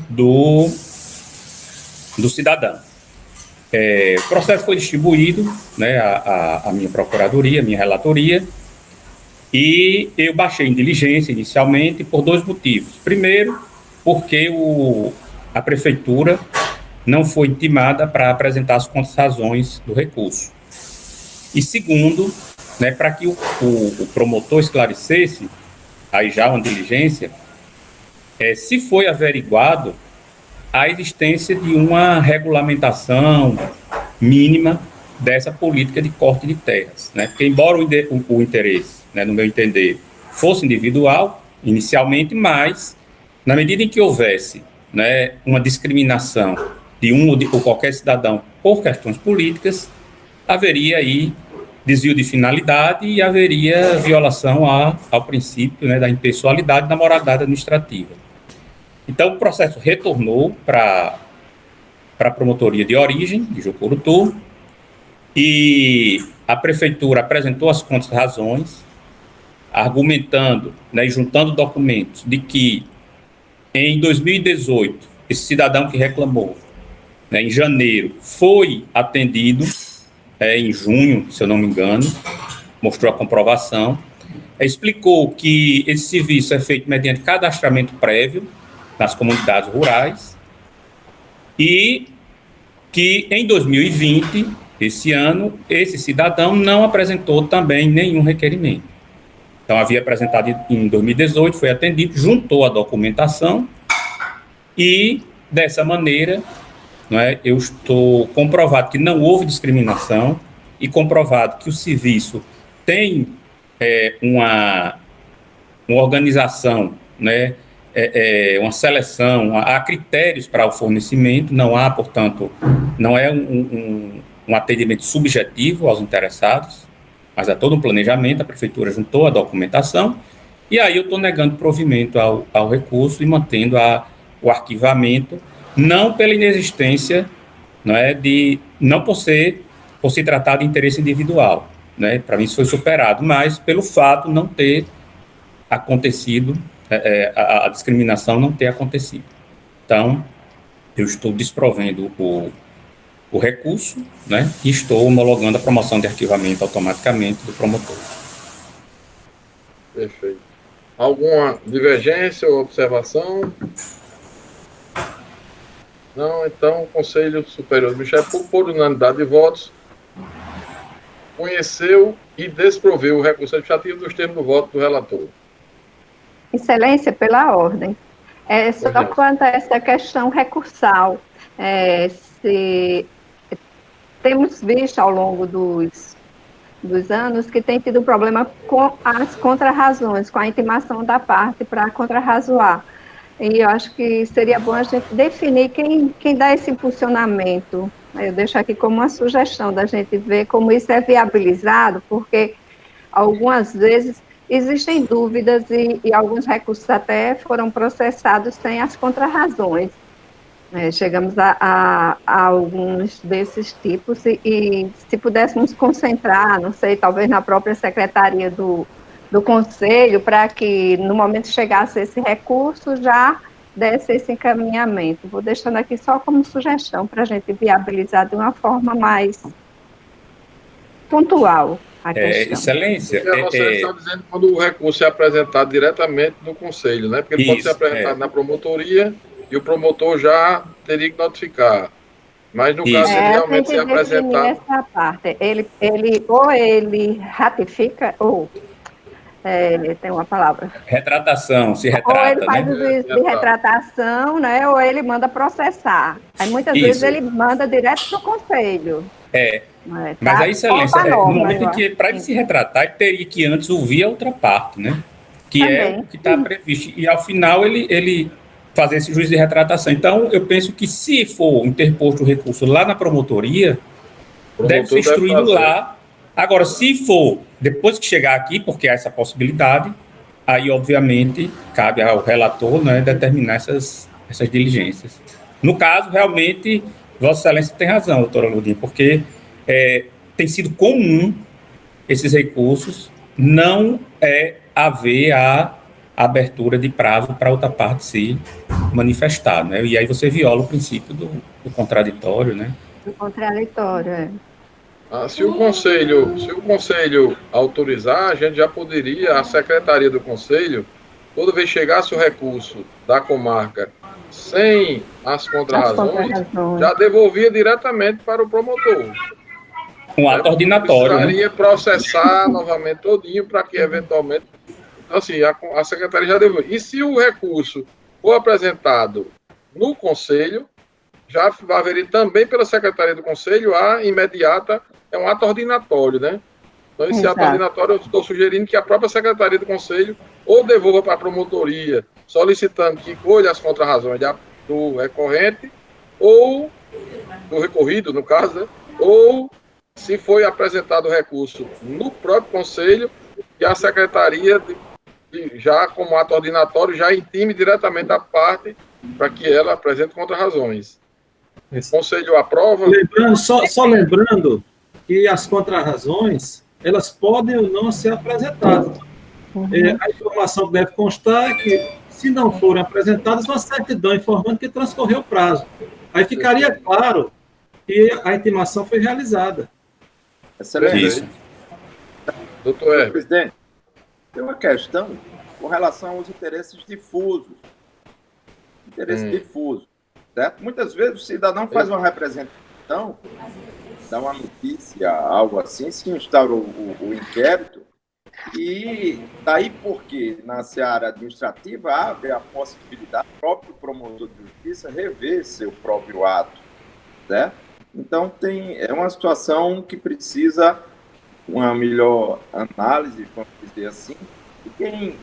do cidadão. O processo foi distribuído, né, à minha procuradoria, à minha relatoria, e eu baixei em diligência inicialmente por dois motivos. Primeiro, porque a prefeitura não foi intimada para apresentar as razões do recurso. E segundo, né, para que o promotor esclarecesse, aí já uma diligência, se foi averiguado a existência de uma regulamentação mínima dessa política de corte de terras, né? Porque, embora o interesse, né, no meu entender, fosse individual, inicialmente, mas, na medida em que houvesse, né, uma discriminação de um ou qualquer cidadão por questões políticas, haveria aí desvio de finalidade e haveria violação ao princípio, né, da impessoalidade e da moralidade administrativa. Então, o processo retornou para a promotoria de origem, de Jucurutu, e a prefeitura apresentou as contas razões, argumentando, né, e juntando documentos de que em 2018, esse cidadão que reclamou, né, em janeiro, foi atendido, em junho, se eu não me engano, mostrou a comprovação, explicou que esse serviço é feito mediante cadastramento prévio nas comunidades rurais e que em 2020, esse ano, esse cidadão não apresentou também nenhum requerimento. Então, havia apresentado em 2018, foi atendido, juntou a documentação e, dessa maneira, não é, eu estou comprovado que não houve discriminação e comprovado que o serviço tem uma organização, né, uma seleção, há critérios para o fornecimento, não há, portanto, não é um atendimento subjetivo aos interessados, mas há todo um planejamento, a prefeitura juntou a documentação, e aí eu estou negando provimento ao recurso e mantendo o arquivamento, não pela inexistência, não é, não por se tratar de interesse individual, né, para mim isso foi superado, mas pelo fato não ter acontecido, a discriminação não ter acontecido. Então, eu estou desprovendo o recurso, né, e estou homologando a promoção de arquivamento automaticamente do promotor. Perfeito. Alguma divergência ou observação? Não, então o Conselho Superior do Ministério, por unanimidade de votos, conheceu e desproveu o recurso administrativo dos termos do voto do relator. Excelência, pela ordem. Só quanto a essa questão recursal, temos visto ao longo dos anos que tem tido problema com as contrarrazões, com a intimação da parte para contrarrazoar. E eu acho que seria bom a gente definir quem dá esse impulsionamento. Eu deixo aqui como uma sugestão da gente ver como isso é viabilizado, porque algumas vezes existem dúvidas e alguns recursos até foram processados sem as contrarrazões. Chegamos a alguns desses tipos e se pudéssemos concentrar, não sei, talvez na própria secretaria do Conselho, para que no momento que chegasse esse recurso já desse esse encaminhamento. Vou deixando aqui só como sugestão para a gente viabilizar de uma forma mais pontual a questão. Excelência. Você está dizendo quando o recurso é apresentado diretamente no Conselho, né? Porque ele pode ser apresentado na promotoria e o promotor já teria que notificar. Mas no caso, ele realmente se apresentar... essa parte. Ele ratifica, ou tem uma palavra. Retratação, se retrata, ou ele faz, né? O juízo de retratação, né? Ou ele manda processar. Aí muitas vezes ele manda direto para o Conselho. Mas a excelência, no momento em que, para ele se retratar, ele teria que antes ouvir a outra parte, né? Que também é o que está previsto. E ao final ele fazer esse juízo de retratação. Então, eu penso que se for interposto o recurso lá na promotoria, deve ser instruído lá. Agora, se for depois que chegar aqui, porque há essa possibilidade, aí, obviamente, cabe ao relator, né, determinar essas diligências. No caso, realmente, Vossa Excelência tem razão, doutora Lourdinha, porque tem sido comum esses recursos não haver a abertura de prazo para outra parte se manifestar, né? E aí você viola o princípio do contraditório, né? O contraditório, se o Conselho autorizar, a gente já poderia, a Secretaria do Conselho, toda vez que chegasse o recurso da comarca sem as contrarrazões, já devolvia diretamente para o promotor. Um ato ordinatório. Precisaria processar novamente todinho para que, eventualmente... Então, assim, a Secretaria já devolveu. E se o recurso for apresentado no Conselho, já haveria também pela Secretaria do Conselho a imediata, um ato ordinatório, né? Então, esse ato ordinatório, eu estou sugerindo que a própria Secretaria do Conselho ou devolva para a promotoria, solicitando que colhe as contrarrazões do recorrente, ou do recorrido, no caso, né? Ou, se foi apresentado o recurso no próprio Conselho, que a Secretaria já como ato ordinatório, já intime diretamente a parte para que ela apresente contra-razões. O Conselho aprova. Lembrando, só lembrando que as contra-razões, elas podem ou não ser apresentadas. A informação que deve constar é que, se não forem apresentadas, uma certidão informando que transcorreu o prazo. Aí ficaria claro que a intimação foi realizada. Excelente. Isso. Doutor Herbert. Presidente, tem uma questão com relação aos interesses difusos. Interesse difuso, certo? Muitas vezes o cidadão faz uma representação, dá uma notícia, algo assim, se instaura o inquérito, e daí porque na seara administrativa abre a possibilidade do próprio promotor de justiça rever seu próprio ato, certo? Então é uma situação que precisa uma melhor análise, vamos dizer assim, e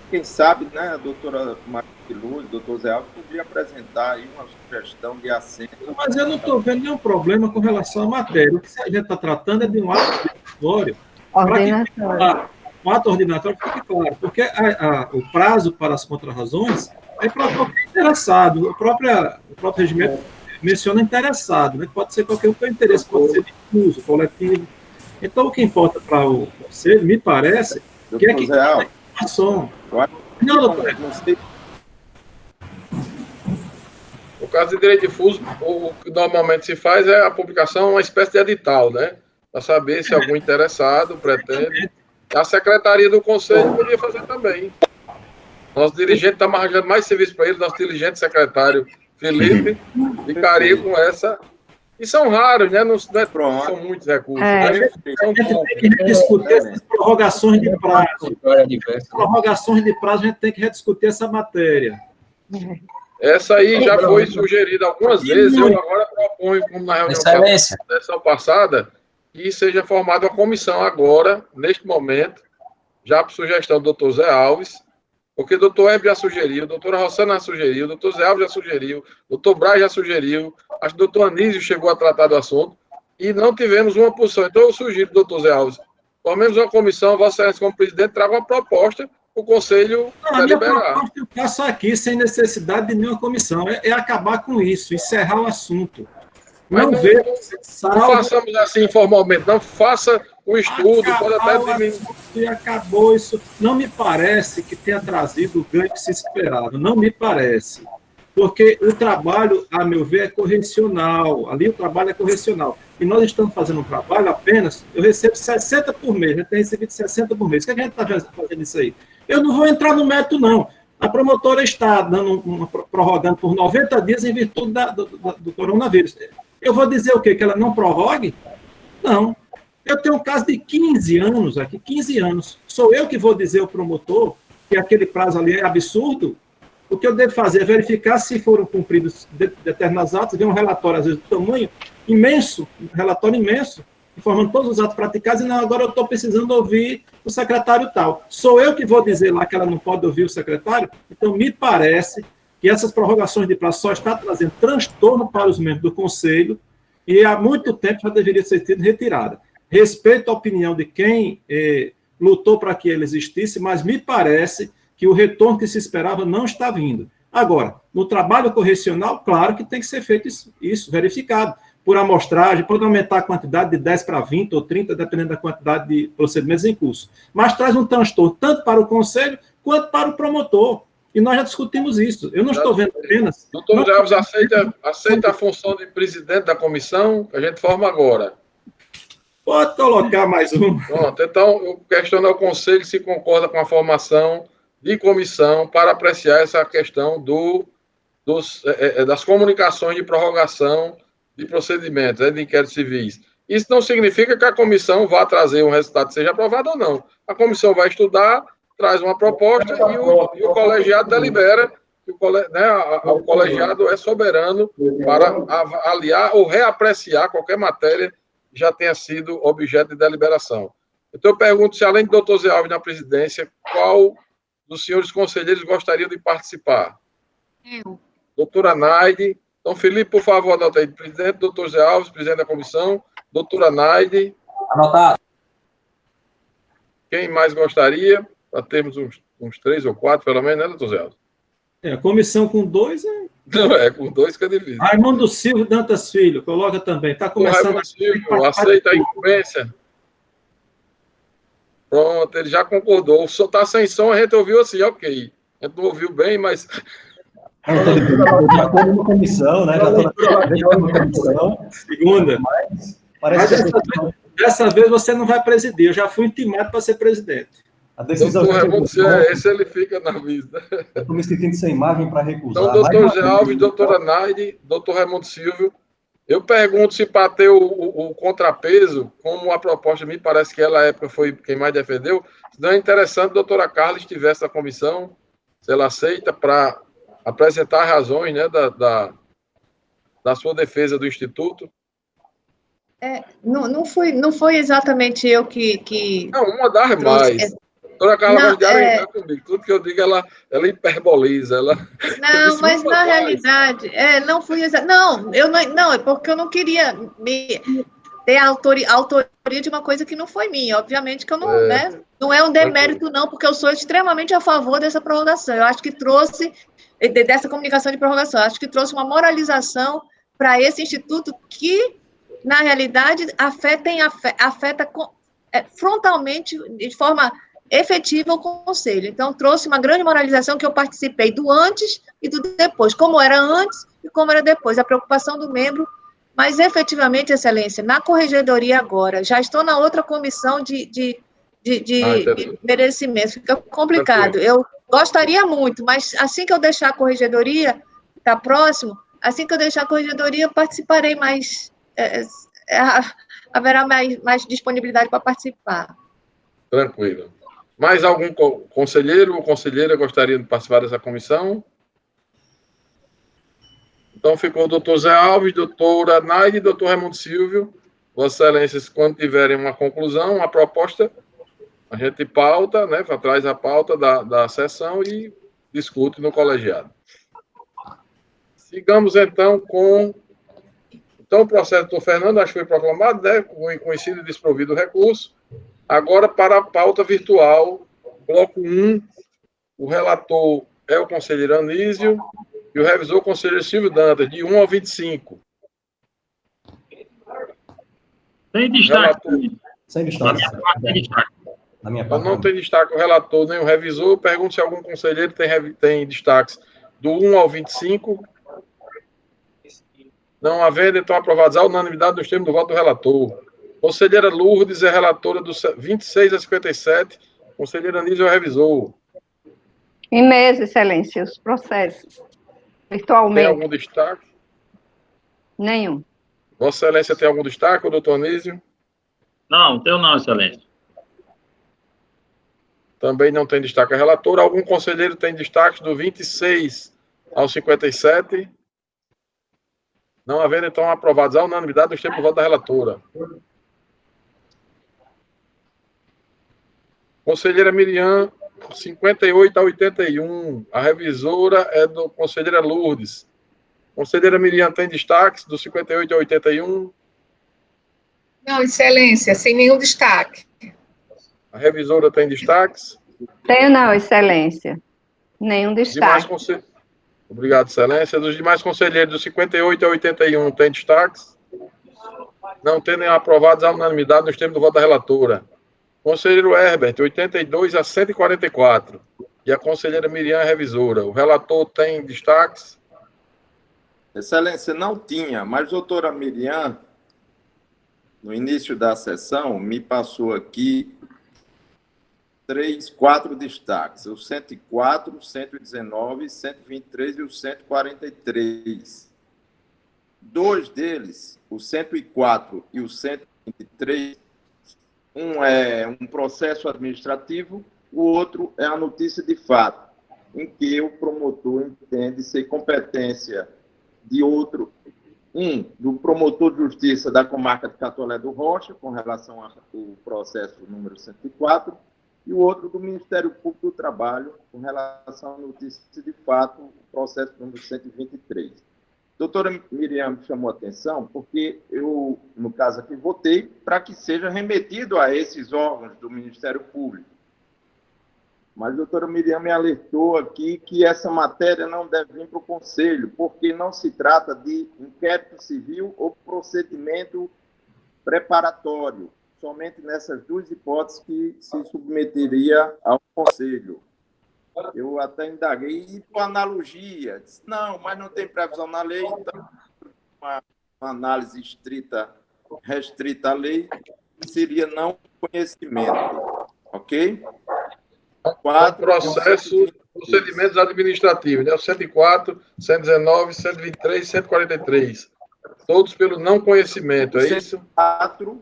quem sabe, né, a doutora Maria de Luz, doutor Zé Alves, poderia apresentar aí uma sugestão de assento. Mas eu não estou vendo nenhum problema com relação à matéria. O que a gente está tratando é de um ato ordinatório. Um ato ordinatório fique claro, porque o prazo para as contrarrazões é para qualquer interessado. O próprio regimento menciona interessado, né? Pode ser qualquer um que interesse, pode ser difuso, coletivo. Então, o que importa para o conselho, me parece, que é que não, doutor. No caso de direito difuso, o que normalmente se faz é a publicação, uma espécie de edital, né? Para saber se algum interessado pretende. A secretaria do conselho podia fazer também. Nosso dirigente está arranjando mais serviço para ele, nosso dirigente secretário Felipe, ficaria com essa. E são raros, né? Não são muitos recursos. A gente tem que rediscutir essas prorrogações de prazo. Prorrogações de prazo, a gente tem que rediscutir essa matéria. Essa aí já foi sugerida algumas vezes. Eu agora proponho, como na reunião da sessão passada, que seja formada uma comissão agora, neste momento, já por sugestão do doutor Zé Alves, porque o doutor Heber já sugeriu, a doutora Rossana já sugeriu, o doutor Zé Alves já sugeriu, o doutor Braz já sugeriu, acho que o doutor Anísio chegou a tratar do assunto, e não tivemos uma posição. Então, eu sugiro, doutor Zé Alves, formemos uma comissão, Vossa Excelência, como presidente, traga uma proposta para o Conselho deliberar. A eu faço aqui, sem necessidade de nenhuma comissão, é acabar com isso, encerrar o assunto. Não façamos assim informalmente, não faça um estudo, pode até diminuir. E acabou isso. Não me parece que tenha trazido o ganho que se esperava, não me parece. Porque o trabalho, a meu ver, é correcional. Ali o trabalho é correcional. E nós estamos fazendo um trabalho apenas, eu recebo 60 por mês, eu tenho recebido 60 por mês. O que a gente está fazendo isso aí? Eu não vou entrar no mérito, não. A promotora está prorrogando por 90 dias em virtude do coronavírus. Eu vou dizer o quê? Que ela não prorrogue? Não. Eu tenho um caso de 15 anos aqui, 15 anos. Sou eu que vou dizer ao promotor que aquele prazo ali é absurdo? O que eu devo fazer é verificar se foram cumpridos determinados atos, ver um relatório, às vezes, de tamanho imenso, um relatório imenso, informando todos os atos praticados, e não, agora eu estou precisando ouvir o secretário tal. Sou eu que vou dizer lá que ela não pode ouvir o secretário? Então, me parece que essas prorrogações de prazo só está trazendo transtorno para os membros do Conselho, e há muito tempo já deveria ser sido retirada. Respeito a opinião de quem lutou para que ele existisse, mas me parece que o retorno que se esperava não está vindo. Agora, no trabalho correcional, claro que tem que ser feito isso verificado. Por amostragem, pode aumentar a quantidade de 10 para 20 ou 30, dependendo da quantidade de procedimentos em curso. Mas traz um transtorno tanto para o Conselho quanto para o promotor. E nós já discutimos isso. Eu não estou vendo apenas... Doutor Alves, aceita a função de presidente da comissão que a gente forma agora? Pode colocar mais um. Pronto, então eu questiono ao Conselho se concorda com a formação de comissão para apreciar essa questão das comunicações de prorrogação de procedimentos, de inquéritos civis. Isso não significa que a comissão vá trazer um resultado que seja aprovado ou não. A comissão vai estudar, traz uma proposta e o colegiado delibera. O colegiado é soberano para avaliar ou reapreciar qualquer matéria que já tenha sido objeto de deliberação. Então, eu pergunto se, além do doutor Zé Alves na presidência, qual dos senhores conselheiros gostariam de participar? Eu. Doutora Naide. Então, Felipe, por favor, anota aí. Presidente, doutor Zé Alves, presidente da comissão. Doutora Naide. Anotado. Quem mais gostaria? Para termos uns 3 ou 4, pelo menos, né, doutor Zé Alves? A comissão com 2 Não, com 2 que é difícil. Raimundo Silva Dantas Filho, coloca também. Está começando. Raimundo Silva, aceita a incumbência. Pronto, ele já concordou. Só está sem som, a gente ouviu assim, ok. A gente não ouviu bem, mas... Já estou na comissão, né? Já estou na comissão. Segunda. Mas dessa vez você não vai presidir. Eu já fui intimado para ser presidente. A decisão esse ele fica na vista. Eu estou me sentindo sem margem para recusar. Então, doutor Zé Alves, doutora Naide, doutor Raimundo Silvio, eu pergunto se para ter o contrapeso, como a proposta me parece que ela, à época, foi quem mais defendeu, não é interessante a doutora Carla estivesse na comissão, se ela aceita, para apresentar razões, né, da sua defesa do Instituto. Não foi exatamente eu que Não, uma das mais. A doutora Carla vai dialogar comigo. Tudo que eu digo, ela hiperboliza. Não, mas na realidade, não fui exatamente. Não, é porque eu não queria ter a autoria de uma coisa que não foi minha. Obviamente que eu não, né? Não é um demérito, não, porque eu sou extremamente a favor dessa prorrogação. Eu acho que trouxe, dessa comunicação de prorrogação, eu acho que trouxe uma moralização para esse instituto que, na realidade, afeta frontalmente, de forma efetiva, o Conselho. Então, trouxe uma grande moralização que eu participei do antes e do depois, como era antes e como era depois, a preocupação do membro, mas, efetivamente, Excelência, na corregedoria agora, já estou na outra comissão de merecimento, fica complicado. Eu gostaria muito, mas assim que eu deixar a corregedoria, está próximo, assim que eu deixar a corregedoria, eu participarei mais, haverá mais disponibilidade para participar. Tranquilo. Mais algum conselheiro ou conselheira gostaria de participar dessa comissão? Então, ficou o doutor Zé Alves, doutora Naide e doutor Raimundo Silvio. Vossas Excelências, quando tiverem uma conclusão, uma proposta, a gente pauta, né, traz a pauta da sessão e discute no colegiado. Sigamos, então, com... Então, o processo do doutor Fernando, acho que foi proclamado, né, conhecido e desprovido o recurso. Agora, para a pauta virtual, bloco 1, o relator é o conselheiro Anísio e o revisor o conselheiro Silvio Dantas, de 1 ao 25. Tem destaque. Sem destaque. Na minha parte. Não tem destaque o relator nem o revisor. Pergunto se algum conselheiro tem destaques do 1 ao 25. Não havendo, então, aprovados à unanimidade nos termos do voto do relator. Conselheira Lourdes é relatora dos 26 a 57. Conselheira Anísio é o revisor. Em mesa, Excelência, os processos. Virtualmente. Tem algum destaque? Nenhum. Vossa Excelência tem algum destaque, doutor Anísio? Não, tenho não, Excelência. Também não tem destaque a relatora. Algum conselheiro tem destaque do 26 ao 57? Não havendo, então, aprovados à unanimidade nos termos do voto da relatora. Conselheira Miriam, 58 a 81. A revisora é do conselheira Lourdes. Conselheira Miriam tem destaques do 58 a 81? Não, Excelência, sem nenhum destaque. A revisora tem destaques? Tenho não, Excelência. Nenhum destaque. Obrigado, Excelência. Dos demais conselheiros, do 58 a 81, tem destaques? Não tendo aprovados à unanimidade nos termos do voto da relatora. Conselheiro Herbert, 82 a 144. E a conselheira Miriam é revisora. O relator tem destaques? Excelência, não tinha, mas doutora Miriam, no início da sessão, me passou aqui 4 destaques. O 104, o 119, 123 e o 143. 2 deles, o 104 e o 123, um é um processo administrativo, o outro é a notícia de fato, em que o promotor entende ser competência de outro, do promotor de justiça da comarca de Catolé do Rocha, com relação ao processo número 104, e o outro do Ministério Público do Trabalho, com relação à notícia de fato, o processo número 123. Doutora Miriam me chamou a atenção porque eu, no caso aqui, votei para que seja remetido a esses órgãos do Ministério Público. Mas a doutora Miriam me alertou aqui que essa matéria não deve vir para o Conselho, porque não se trata de inquérito civil ou procedimento preparatório, somente nessas duas hipóteses que se submeteria ao Conselho. Eu até indaguei, e por analogia, disse, não, mas não tem previsão na lei, então uma análise restrita à lei, seria não conhecimento, ok? 4, procedimentos administrativos, né? O 104, 119, 123, 143. Todos pelo não conhecimento, é isso? 104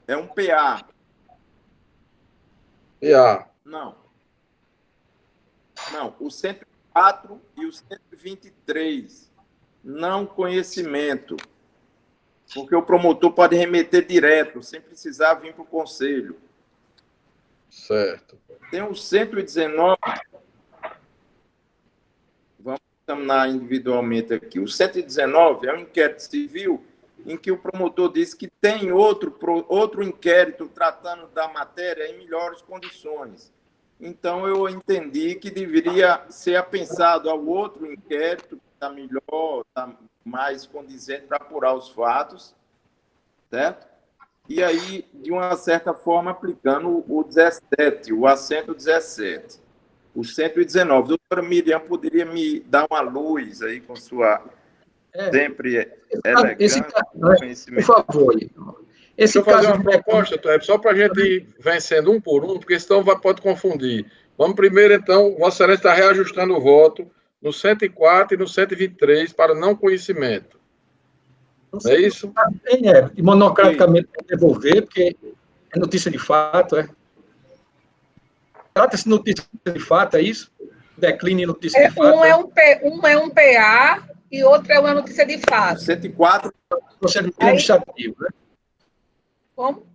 é um PA. PA. Não, o 104 e o 123, não conhecimento. Porque o promotor pode remeter direto, sem precisar vir para o Conselho. Certo. Tem o 119, vamos examinar individualmente aqui. O 119 é um inquérito civil em que o promotor diz que tem outro inquérito tratando da matéria em melhores condições. Então, eu entendi que deveria ser apensado ao outro inquérito que está melhor, está mais condizente para apurar os fatos, certo? E aí, de uma certa forma, aplicando o 17, o assento 17, o 119. Doutora Miriam, poderia me dar uma luz aí com sua sempre elegante conhecimento? Por favor. Deixa eu fazer uma proposta, só para a gente ir vencendo um por um, porque senão pode confundir. Vamos primeiro, então, Vossa Excelência está reajustando o voto no 104 e no 123 para não conhecimento. Não é isso? E monocraticamente devolver, porque é notícia de fato, é? Trata-se de notícia de fato, é isso? Decline notícia de fato. Um é um PA e outro é uma notícia de fato. 104. Procedimento administrativo, né? Como?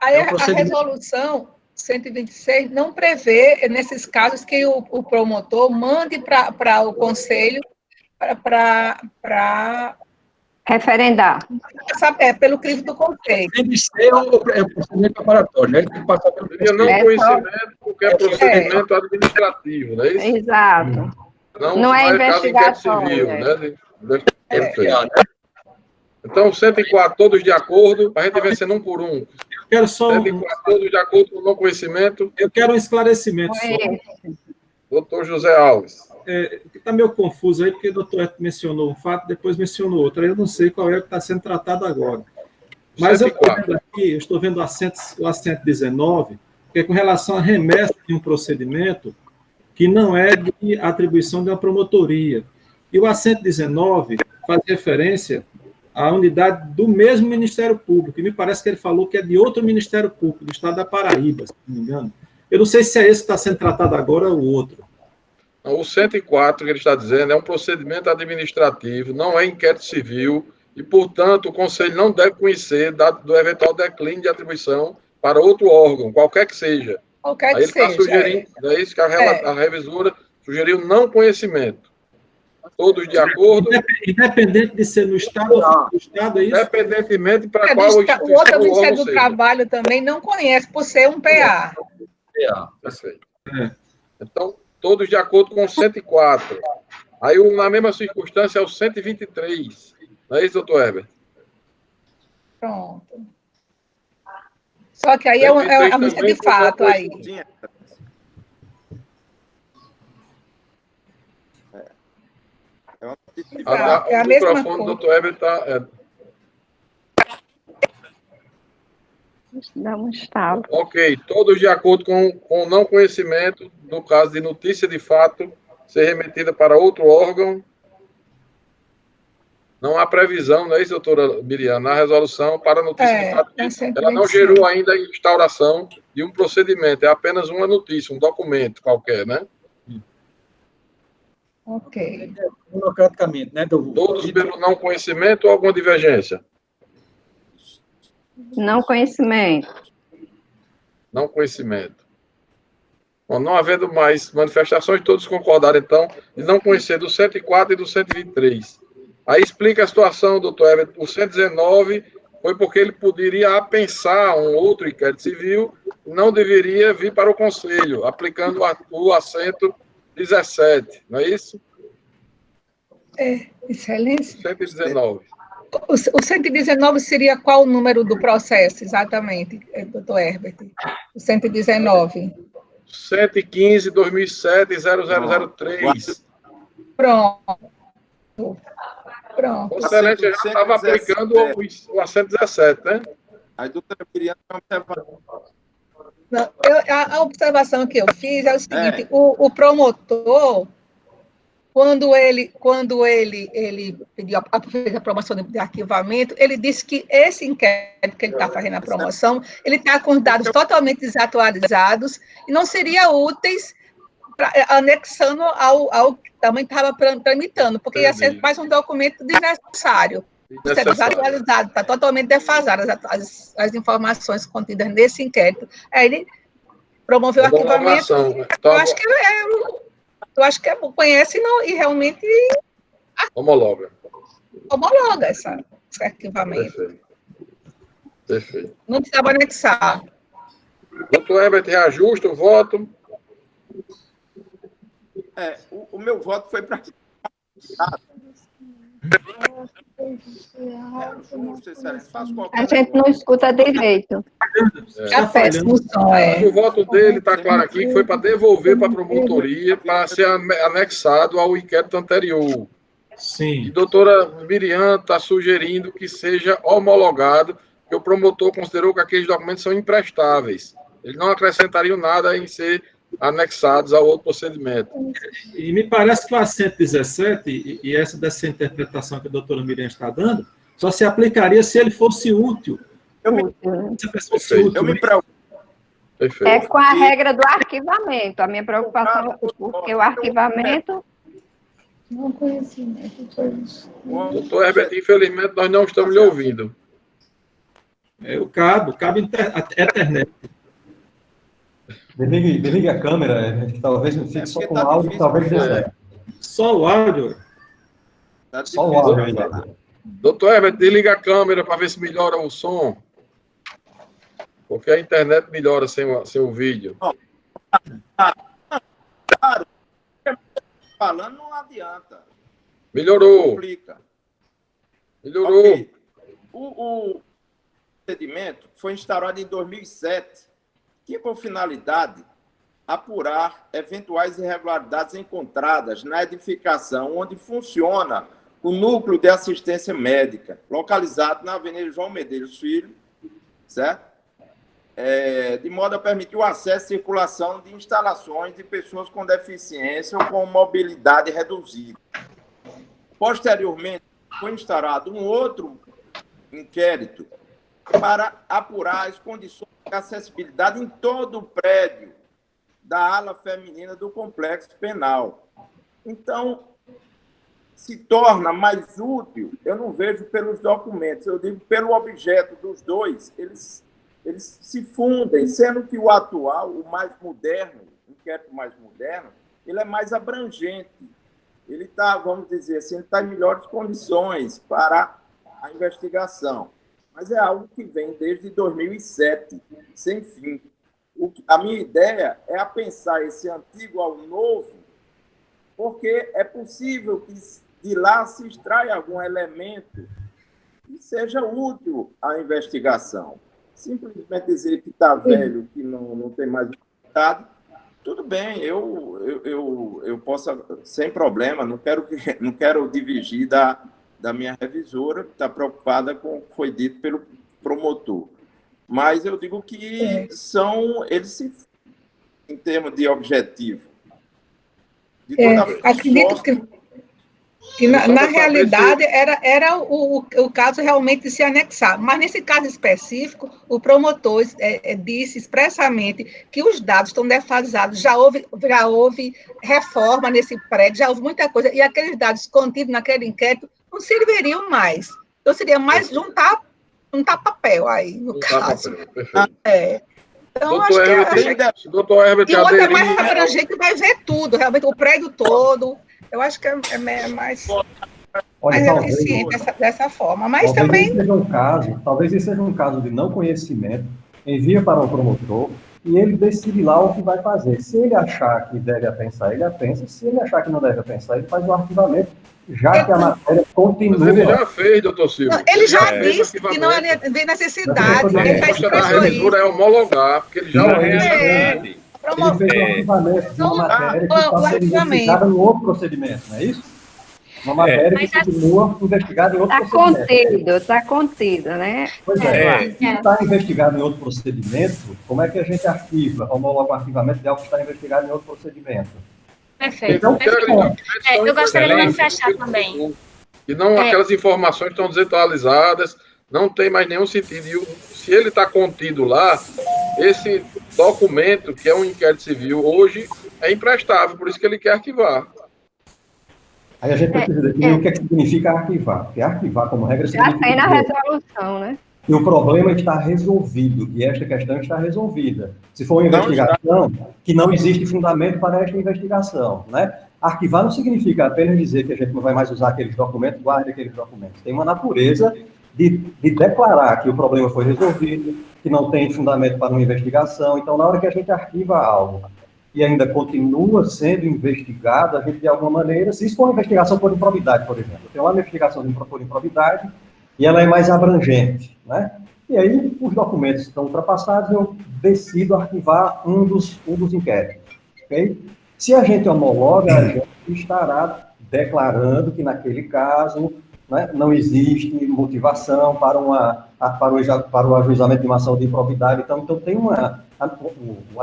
Aí a resolução 126 não prevê, nesses casos, que o promotor mande para o Conselho para referendar. Pelo crivo do Conselho. Tem de ser o procedimento preparatório, né? Tem que passar pelo não conhecimento, porque é procedimento administrativo, não é isso? Exato. Não é investigação. Civil, né? Então, 104, todos de acordo, para a gente vencendo um por um. Eu quero só 104, todos de acordo com o não conhecimento. Eu quero um esclarecimento só. Doutor José Alves. Está meio confuso aí, porque o doutor mencionou um fato, depois mencionou outro. Aí eu não sei qual é o que está sendo tratado agora. Mas 104. Eu estou vendo o assento 19, que é com relação à remessa de um procedimento que não é de atribuição de uma promotoria. E o assento 19 faz referência à unidade do mesmo Ministério Público, e me parece que ele falou que é de outro Ministério Público, do Estado da Paraíba, se não me engano. Eu não sei se é esse que está sendo tratado agora ou o outro. O 104, que ele está dizendo, é um procedimento administrativo, não é inquérito civil, e, portanto, o Conselho não deve conhecer do eventual declínio de atribuição para outro órgão, qualquer que seja. Qualquer Aí que ele está seja. sugerindo, é isso que a revisora sugeriu, não conhecimento. Todos de acordo? Independente de ser no Estado ou fora do Estado, é isso? Independentemente para qual instituição o outro Ministério do seja. Trabalho também não conhece, por ser um PA. Perfeito. Então, todos de acordo com o 104. Aí, na mesma circunstância, é o 123. Não é isso, doutor Herbert? Pronto. Só que aí é a notícia de fato. Aí. É a mesma coisa. O microfone do doutor Herbert está... Dá um estalo. Ok, todos de acordo com o não conhecimento do caso de notícia de fato ser remetida para outro órgão. Não há previsão, não é isso, doutora Miriam, na resolução para notícia de fato. Ela não gerou ainda a instauração de um procedimento, é apenas uma notícia, um documento qualquer, né? Ok. Burocraticamente, né? Todos pelo não conhecimento ou alguma divergência? Não conhecimento. Não conhecimento. Bom, não havendo mais manifestações, todos concordaram, então, de não conhecer do 104 e do 123. Aí explica a situação, doutor Herbert. O 119 foi porque ele poderia pensar um outro inquérito civil, não deveria vir para o Conselho, aplicando o assento 17, não é isso? Excelência. 119. O 119 seria qual o número do processo, exatamente, doutor Herbert? O 119. 115/2007/0003. Pronto. O Excelente já estava aplicando o assento 17, né? Aí, doutora Miriam, a observação que eu fiz é o seguinte, o promotor, quando ele pediu a promoção de arquivamento, ele disse que esse inquérito que ele está fazendo a promoção, ele está com dados totalmente desatualizados e não seria úteis anexando ao que também estava tramitando, porque ia ser mais um documento desnecessário. Está desatualizado, está totalmente defasado as informações contidas nesse inquérito. Aí ele promoveu o arquivamento. Eu acho que conhece e realmente homologa esse arquivamento. Perfeito. Não precisava anexar. Doutor Herbert, reajusta o voto. O meu voto foi para... A gente não escuta direito. O voto dele está claro aqui, que foi para devolver para a promotoria para ser anexado ao inquérito anterior. Sim. E a doutora Miriam está sugerindo que seja homologado, porque o promotor considerou que aqueles documentos são imprestáveis. Eles não acrescentariam nada em ser anexados ao outro procedimento. E me parece que o assento 17, e essa dessa interpretação que a doutora Miriam está dando, só se aplicaria se ele fosse útil. É com a regra do arquivamento. A minha preocupação é porque o arquivamento... Não conhecimento. Doutor Herbert, infelizmente, nós não estamos lhe ouvindo. O cabo internet. Desligue a câmera, talvez fique só com o áudio, talvez dê certo. Só o áudio? Só o áudio ainda. Doutor Herbert, desliga a câmera para ver se melhora o som. Porque a internet melhora sem o vídeo. Claro, falando não adianta. Melhorou. Complica. Melhorou. Okay. O procedimento foi instaurado em 2007. Tinha por finalidade apurar eventuais irregularidades encontradas na edificação onde funciona o núcleo de assistência médica, localizado na Avenida João Medeiros Filho, certo? De modo a permitir o acesso e circulação de instalações de pessoas com deficiência ou com mobilidade reduzida. Posteriormente, foi instaurado um outro inquérito para apurar as condições de acessibilidade em todo o prédio da ala feminina do complexo penal. Então, se torna mais útil, eu não vejo pelos documentos, eu digo pelo objeto dos dois, eles se fundem, sendo que o atual, o mais moderno, o inquérito mais moderno, ele é mais abrangente. Ele está, vamos dizer assim, está em melhores condições para a investigação. Mas é algo que vem desde 2007, sem fim. A minha ideia é pensar esse antigo ao novo, porque é possível que de lá se extraia algum elemento que seja útil à investigação. Simplesmente dizer que está velho, que não tem mais utilidade, tudo bem, eu posso, sem problema, não quero divergir da minha revisora, que está preocupada com o que foi dito pelo promotor. Mas eu digo que eles se em termos de objetivo. Acredito que na realidade era o caso realmente se anexar. Mas nesse caso específico, o promotor disse expressamente que os dados estão defasados, já houve reforma nesse prédio, já houve muita coisa, e aqueles dados contidos naquele inquérito não serviriam mais. Então, seria mais juntar papel aí, no caso. Então, acho que... Doutor Herbert, e o outro é mais abrangente, vai ver tudo, realmente, o prédio todo. Eu acho que é mais... Olha, mais eficiente dessa forma. Mas também... Talvez esse seja um caso de não conhecimento, envia para o promotor e ele decide lá o que vai fazer. Se ele achar que deve apensar, ele apensa. Se ele achar que não deve apensar, ele faz o arquivamento, já que a matéria continua. Mas ele já fez, doutor Silvio. Ele já disse que não tem necessidade. A proposta da releitura é homologar, porque ele já Ele fez o arquivamento de uma matéria que está sendo investigada em outro procedimento, não é isso? Uma matéria que continua investigada em outro procedimento. Está contido, né? Pois é. Se está investigado em outro procedimento, como é que a gente arquiva, homologa o arquivamento de algo que está investigado em outro procedimento? Perfeito. Então, eu gostaria de manifestar também. E não aquelas informações estão desatualizadas, não tem mais nenhum sentido. E se ele está contido lá, esse documento, que é um inquérito civil, hoje é imprestável, por isso que ele quer arquivar. Aí a gente precisa definir o que é que significa arquivar. Porque arquivar, como regra, já tem na resolução, né? E o problema está resolvido, e esta questão está resolvida. Se for uma investigação, que não existe fundamento para esta investigação, né? Arquivar não significa apenas dizer que a gente não vai mais usar aqueles documentos, guarde aqueles documentos. Tem uma natureza de declarar que o problema foi resolvido, que não tem fundamento para uma investigação. Então, na hora que a gente arquiva algo e ainda continua sendo investigado, a gente, de alguma maneira, se isso for uma investigação por improbidade, por exemplo, tem uma investigação por improbidade e ela é mais abrangente, né? E aí, os documentos estão ultrapassados e eu decido arquivar um dos inquéritos, ok? Se a gente homologa, a gente estará declarando que, naquele caso, né, não existe motivação para o ajuizamento de uma ação de improbidade. Então tem uma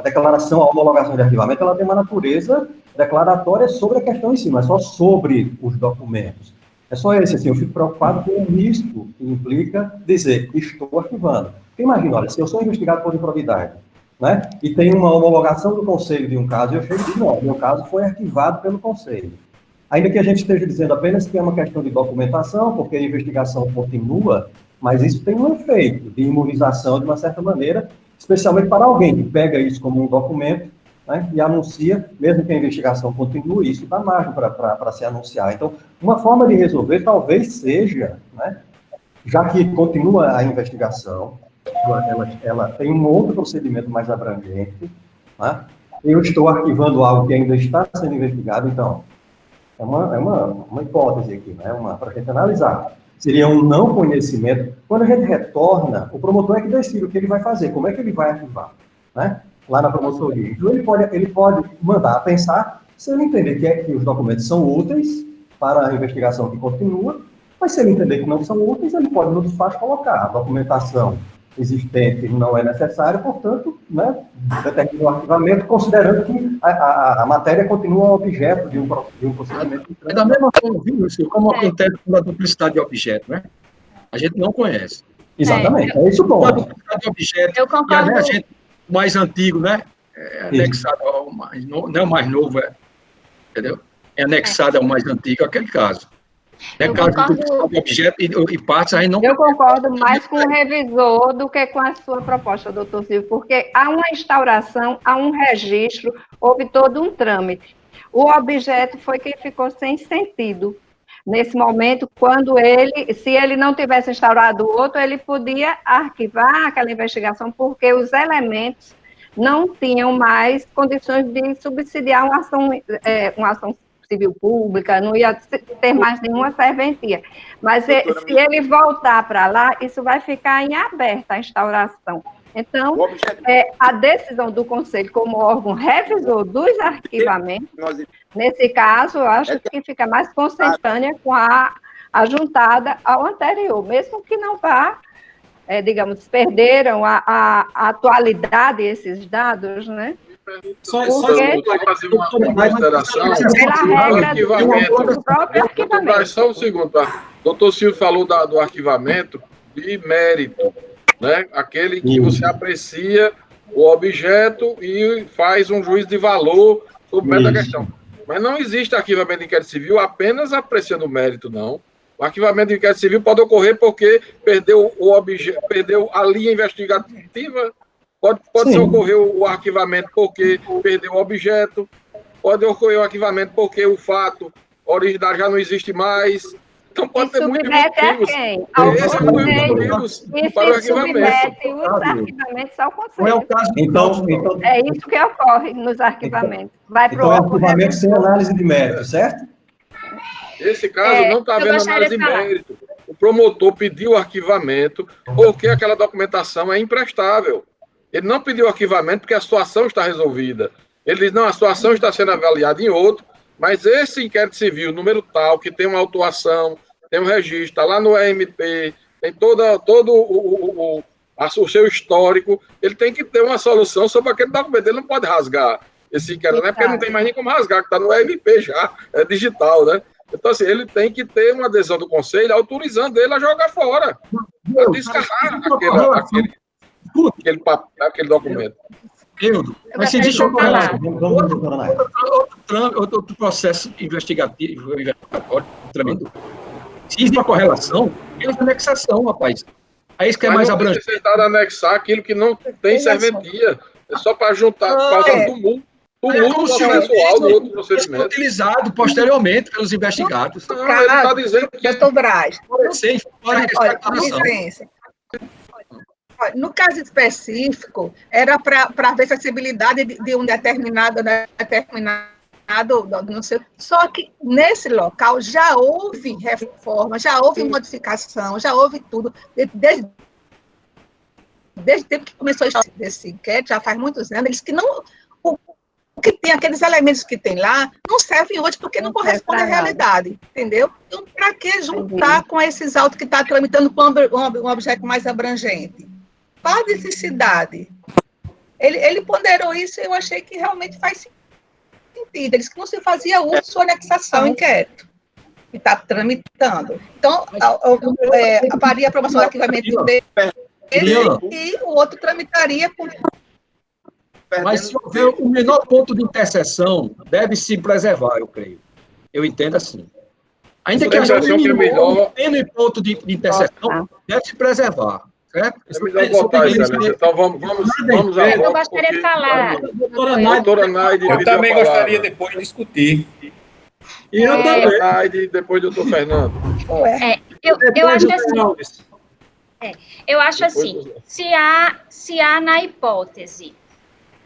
declaração, a homologação de arquivamento, ela tem uma natureza declaratória sobre a questão em si, não é só sobre os documentos. É só esse, assim, eu fico preocupado com o risco que implica dizer, estou arquivando. Porque imagina, olha, se eu sou investigado por improbidade, né, e tem uma homologação do conselho de um caso, eu chego e digo, não, meu caso foi arquivado pelo conselho. Ainda que a gente esteja dizendo apenas que é uma questão de documentação, porque a investigação continua, mas isso tem um efeito de imunização, de uma certa maneira, especialmente para alguém que pega isso como um documento, né, e anuncia, mesmo que a investigação continue, isso dá margem para se anunciar. Então, uma forma de resolver talvez seja, né, já que continua a investigação, ela tem um outro procedimento mais abrangente, né, eu estou arquivando algo que ainda está sendo investigado, então, é uma hipótese aqui, né, para a gente analisar. Seria um não conhecimento. Quando a gente retorna, o promotor é que decide o que ele vai fazer, como é que ele vai arquivar, né? Lá na promotoria. Então, ele pode mandar pensar, se ele entender que os documentos são úteis para a investigação que continua, mas se ele entender que não são úteis, ele pode no despacho colocar a documentação existente não é necessária, portanto, né, determina o arquivamento, considerando que a matéria continua objeto de um procedimento. É da mesma forma, viu, Silvio, como acontece com a duplicidade de objeto, né? A gente não conhece. Exatamente, é isso bom. A duplicidade de objeto, eu concordo. E a gente, o mais antigo, né? É anexado ao mais novo, não é o mais novo, entendeu? É anexado ao mais antigo, aquele caso. É caso de objeto e partes, aí não... Eu concordo mais com o revisor do que com a sua proposta, doutor Silvio, porque há uma instauração, há um registro, houve todo um trâmite. O objeto foi quem ficou sem sentido. Nesse momento, se ele não tivesse instaurado o outro, ele podia arquivar aquela investigação, porque os elementos não tinham mais condições de subsidiar uma ação civil pública, não ia ter mais nenhuma serventia. Mas se ele voltar para lá, isso vai ficar em aberto, a instauração. Então, a decisão do Conselho como órgão revisor dos arquivamentos, nesse caso, eu acho que fica mais consentânea com a juntada ao anterior, mesmo que não vá, digamos, perderam a atualidade desses dados, né? Só fazer uma consideração. Só um segundo, tá? Doutor Silvio falou do arquivamento de mérito, né? Aquele que você aprecia o objeto e faz um juízo de valor sobre o mérito da questão. Mas não existe arquivamento de inquérito civil apenas apreciando o mérito, não. O arquivamento de inquérito civil pode ocorrer porque perdeu o objeto, perdeu a linha investigativa. Pode ocorrer o arquivamento porque perdeu o objeto, pode ocorrer o arquivamento porque o fato originário já não existe mais. Então pode ter muitos submete a motivos. quem? Ao Esse é um dos motivos para o e submete os arquivamentos ao Não é conselho. o caso Então, É isso que ocorre nos arquivamentos. Vai para então o é órgão arquivamento sem revisor. análise de mérito, certo? Esse caso não está eu havendo gostaria análise de de falar. mérito. O promotor pediu o arquivamento porque aquela documentação é imprestável. Ele não pediu arquivamento porque a situação está resolvida. Ele diz, não, a situação está sendo avaliada em outro, mas esse inquérito civil, número tal, que tem uma autuação, tem um registro, está lá no EMP, tem todo o seu histórico, ele tem que ter uma solução sobre aquele documento. Ele não pode rasgar esse inquérito, né? Porque não tem mais nem como rasgar, que está no EMP já, é digital, né? Então, assim, ele tem que ter uma adesão do conselho autorizando ele a jogar fora, a descartar aquele documento. Mas se existe uma correlação, Vamos, outro processo investigativo, se existe uma correlação, é a anexação, rapaz. Aí isso que é mais não abrangente. tem necessidade de anexar aquilo que não tem serventia. É só para juntar, causar tumulto processual no outro procedimento. Utilizado posteriormente pelos investigados. Não, ele está dizendo que... Doutor Braz, licença. No caso específico, era para ver a acessibilidade de um determinado, não sei. Só que nesse local já houve reforma, já houve modificação, já houve tudo. Desde o tempo que começou esse inquérito, já faz muitos anos, eles que não... O que tem, aqueles elementos que tem lá, não servem hoje porque não corresponde à realidade, entendeu? Então, para que juntar com esses autos que está tramitando com um objeto mais abrangente? Qual a necessidade? Ele ponderou isso e eu achei que realmente faz sentido. Eles que não se fazia uso de sua anexação ao inquérito, que está tramitando. Então, faria a aprovação do arquivamento dele e o outro tramitaria com... Mas se houver o menor ponto de interseção, deve se preservar, eu creio. Eu entendo assim. Ainda que haja um pequeno ponto de interseção, deve se preservar. Certo? É melhor votar, excelência. Então vamos a Eu gostaria de falar. Doutora Naide, eu também gostaria depois de discutir. E eu também. Naide, depois do doutor Fernando. Eu acho assim. Eu acho assim, se há na hipótese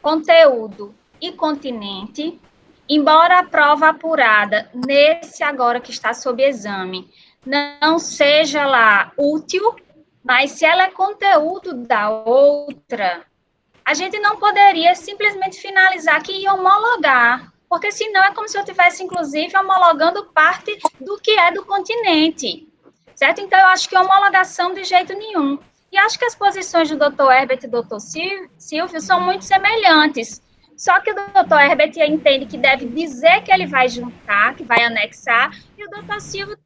conteúdo e continente, embora a prova apurada nesse agora que está sob exame não seja lá útil, mas se ela é conteúdo da outra, a gente não poderia simplesmente finalizar aqui e homologar, porque senão é como se eu estivesse, inclusive, homologando parte do que é do continente, certo? Então, eu acho que homologação de jeito nenhum. E acho que as posições do Dr. Herbert e do Dr. Silvio são muito semelhantes. Só que o Dr. Herbert entende que deve dizer que ele vai juntar, que vai anexar, e o Dr. Silvio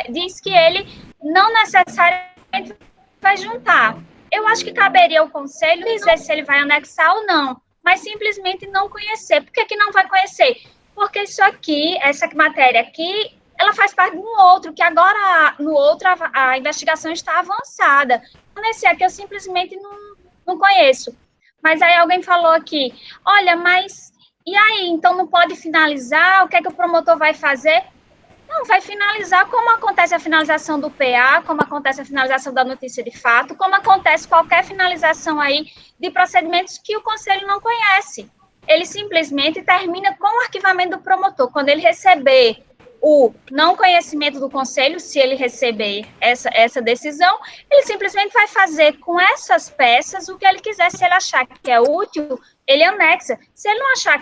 diz que ele não necessariamente vai juntar. Eu acho que caberia ao conselho dizer se ele vai anexar ou não, mas simplesmente não conhecer. Por que não vai conhecer? Porque isso aqui, essa matéria aqui, ela faz parte de um outro, que agora no outro a investigação está avançada. Nesse aqui eu simplesmente não conheço. Mas aí alguém falou aqui, olha, mas e aí? Então não pode finalizar? O que é que o promotor vai fazer? Não, vai finalizar como acontece a finalização do PA, como acontece a finalização da notícia de fato, como acontece qualquer finalização aí de procedimentos que o conselho não conhece. Ele simplesmente termina com o arquivamento do promotor. Quando ele receber o não conhecimento do conselho, se ele receber essa decisão, ele simplesmente vai fazer com essas peças o que ele quiser. Se ele achar que é útil, ele anexa. Se ele achar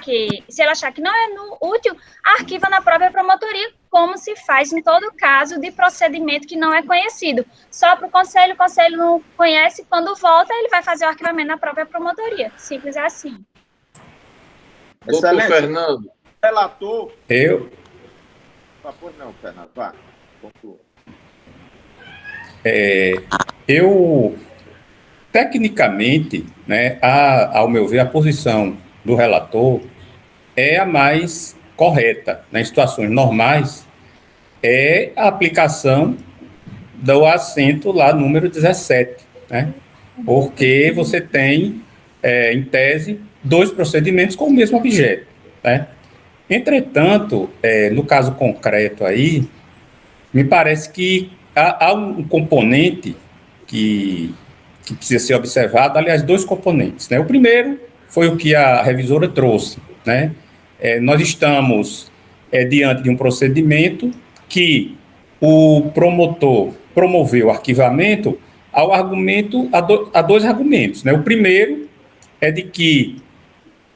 que não é útil, arquiva na própria promotoria, como se faz em todo caso de procedimento que não é conhecido. Só para o conselho não conhece, quando volta, ele vai fazer o arquivamento na própria promotoria. Simples assim. Doutor Fernando. Relator. Não, Fernando, vá. Tecnicamente, né, ao meu ver, a posição do relator é a mais correta. Em situações normais, é a aplicação do assento lá, número 17, né? Porque você tem, em tese, 2 procedimentos com o mesmo objeto, né? Entretanto, no caso concreto aí, me parece que há um componente que precisa ser observado, aliás, dois componentes, né? O primeiro foi o que a revisora trouxe, né? Nós estamos diante de um procedimento que o promotor promoveu o arquivamento a dois argumentos, né? O primeiro é de que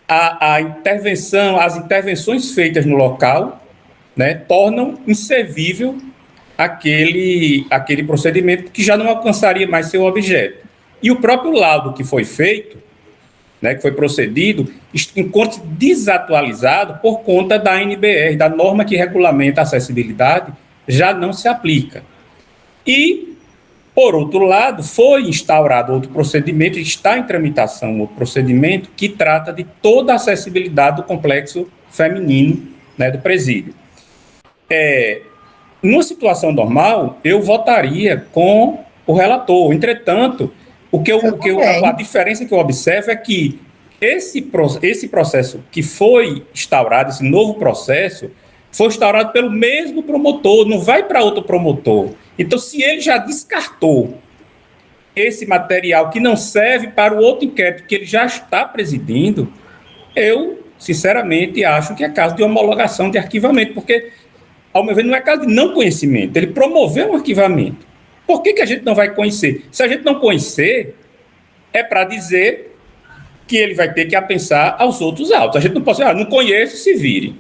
as intervenções feitas no local, né, tornam inservível aquele procedimento que já não alcançaria mais seu objeto. E o próprio laudo que foi feito, né, que foi procedido, encontra-se desatualizado por conta da NBR, da norma que regulamenta a acessibilidade, já não se aplica. E, por outro lado, foi instaurado outro procedimento, está em tramitação outro procedimento que trata de toda a acessibilidade do complexo feminino, né, do presídio. Numa situação normal, eu votaria com o relator. Entretanto, a diferença que eu observo é que esse processo que foi instaurado, esse novo processo, foi instaurado pelo mesmo promotor, não vai para outro promotor. Então, se ele já descartou esse material que não serve para o outro inquérito que ele já está presidindo, eu, sinceramente, acho que é caso de homologação de arquivamento, porque, ao meu ver, não é caso de não conhecimento, ele promoveu um arquivamento. Por que a gente não vai conhecer? Se a gente não conhecer, é para dizer que ele vai ter que apensar aos outros autos. A gente não pode dizer, não conheço, se vire.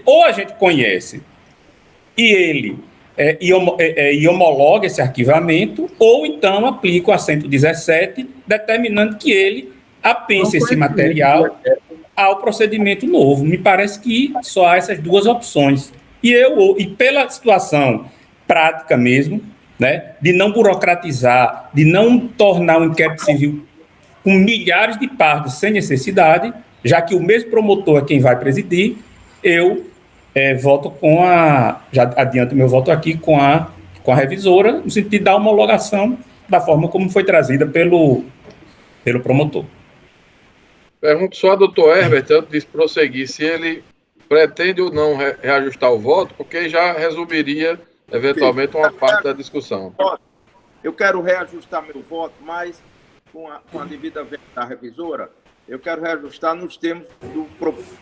Ou a gente conhece e ele e homologa esse arquivamento, ou então aplica o 117, determinando que ele apense esse material ao procedimento novo. Me parece que só há essas duas opções. E pela situação prática mesmo, né, de não burocratizar, de não tornar um inquérito civil com milhares de partes sem necessidade, já que o mesmo promotor é quem vai presidir, eu voto já adianto meu voto aqui com a revisora, no sentido da homologação da forma como foi trazida pelo promotor. Pergunto só ao doutor Herbert, antes de prosseguir, se ele pretende ou não reajustar o voto, porque já resumiria, eventualmente, uma parte da discussão. Eu quero reajustar meu voto, mas com a devida venda da revisora, eu quero reajustar nos termos do professor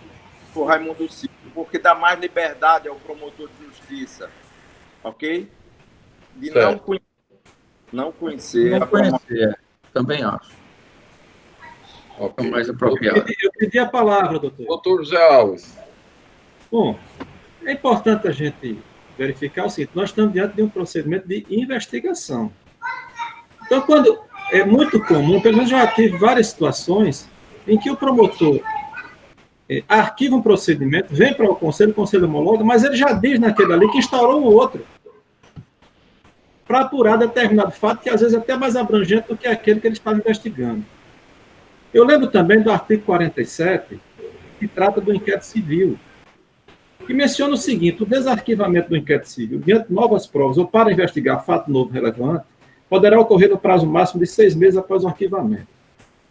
Raimundo Silva, porque dá mais liberdade ao promotor de justiça, ok? De não conhecer. Também acho. Okay. É mais apropriado. Eu pedi a palavra, doutor. Doutor José Alves. Bom, é importante a gente verificar o seguinte: nós estamos diante de um procedimento de investigação. Então, quando é muito comum, pelo menos já tive várias situações em que o promotor arquiva um procedimento, vem para o conselho homologa, mas ele já diz naquele ali que instaurou o outro, para apurar determinado fato que às vezes é até mais abrangente do que aquele que ele estava investigando. Eu lembro também do artigo 47, que trata do inquérito civil, que menciona o seguinte: o desarquivamento do inquérito civil, diante de novas provas ou para investigar fato novo relevante, poderá ocorrer no prazo máximo de 6 meses após o arquivamento.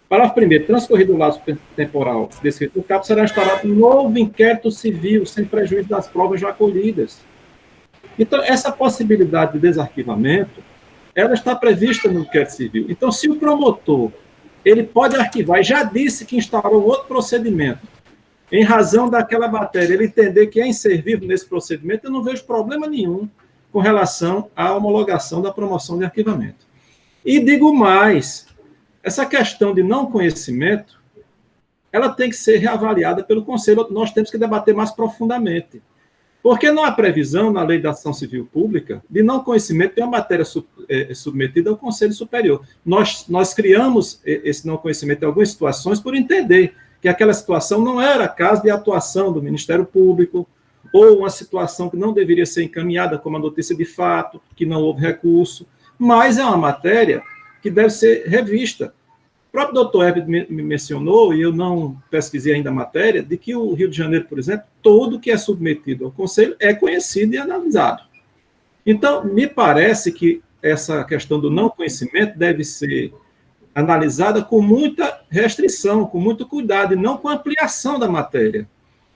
Parágrafo 1º. Transcorrido o laço temporal descrito no caput, será instaurado um novo inquérito civil, sem prejuízo das provas já colhidas. Então, essa possibilidade de desarquivamento, ela está prevista no inquérito civil. Então, se o promotor ele pode arquivar, e já disse que instaurou outro procedimento, em razão daquela matéria, ele entender que é inservível nesse procedimento, eu não vejo problema nenhum com relação à homologação da promoção de arquivamento. E digo mais, essa questão de não conhecimento, ela tem que ser reavaliada pelo Conselho, nós temos que debater mais profundamente. Porque não há previsão na Lei da Ação Civil Pública de não conhecimento de uma matéria submetida ao Conselho Superior. Nós criamos esse não conhecimento em algumas situações por entender que aquela situação não era caso de atuação do Ministério Público, ou uma situação que não deveria ser encaminhada como a notícia de fato, que não houve recurso, mas é uma matéria que deve ser revista. O próprio doutor Herbert me mencionou, e eu não pesquisei ainda a matéria, de que o Rio de Janeiro, por exemplo, todo que é submetido ao Conselho é conhecido e analisado. Então, me parece que essa questão do não conhecimento deve ser analisada com muita restrição, com muito cuidado, e não com ampliação da matéria.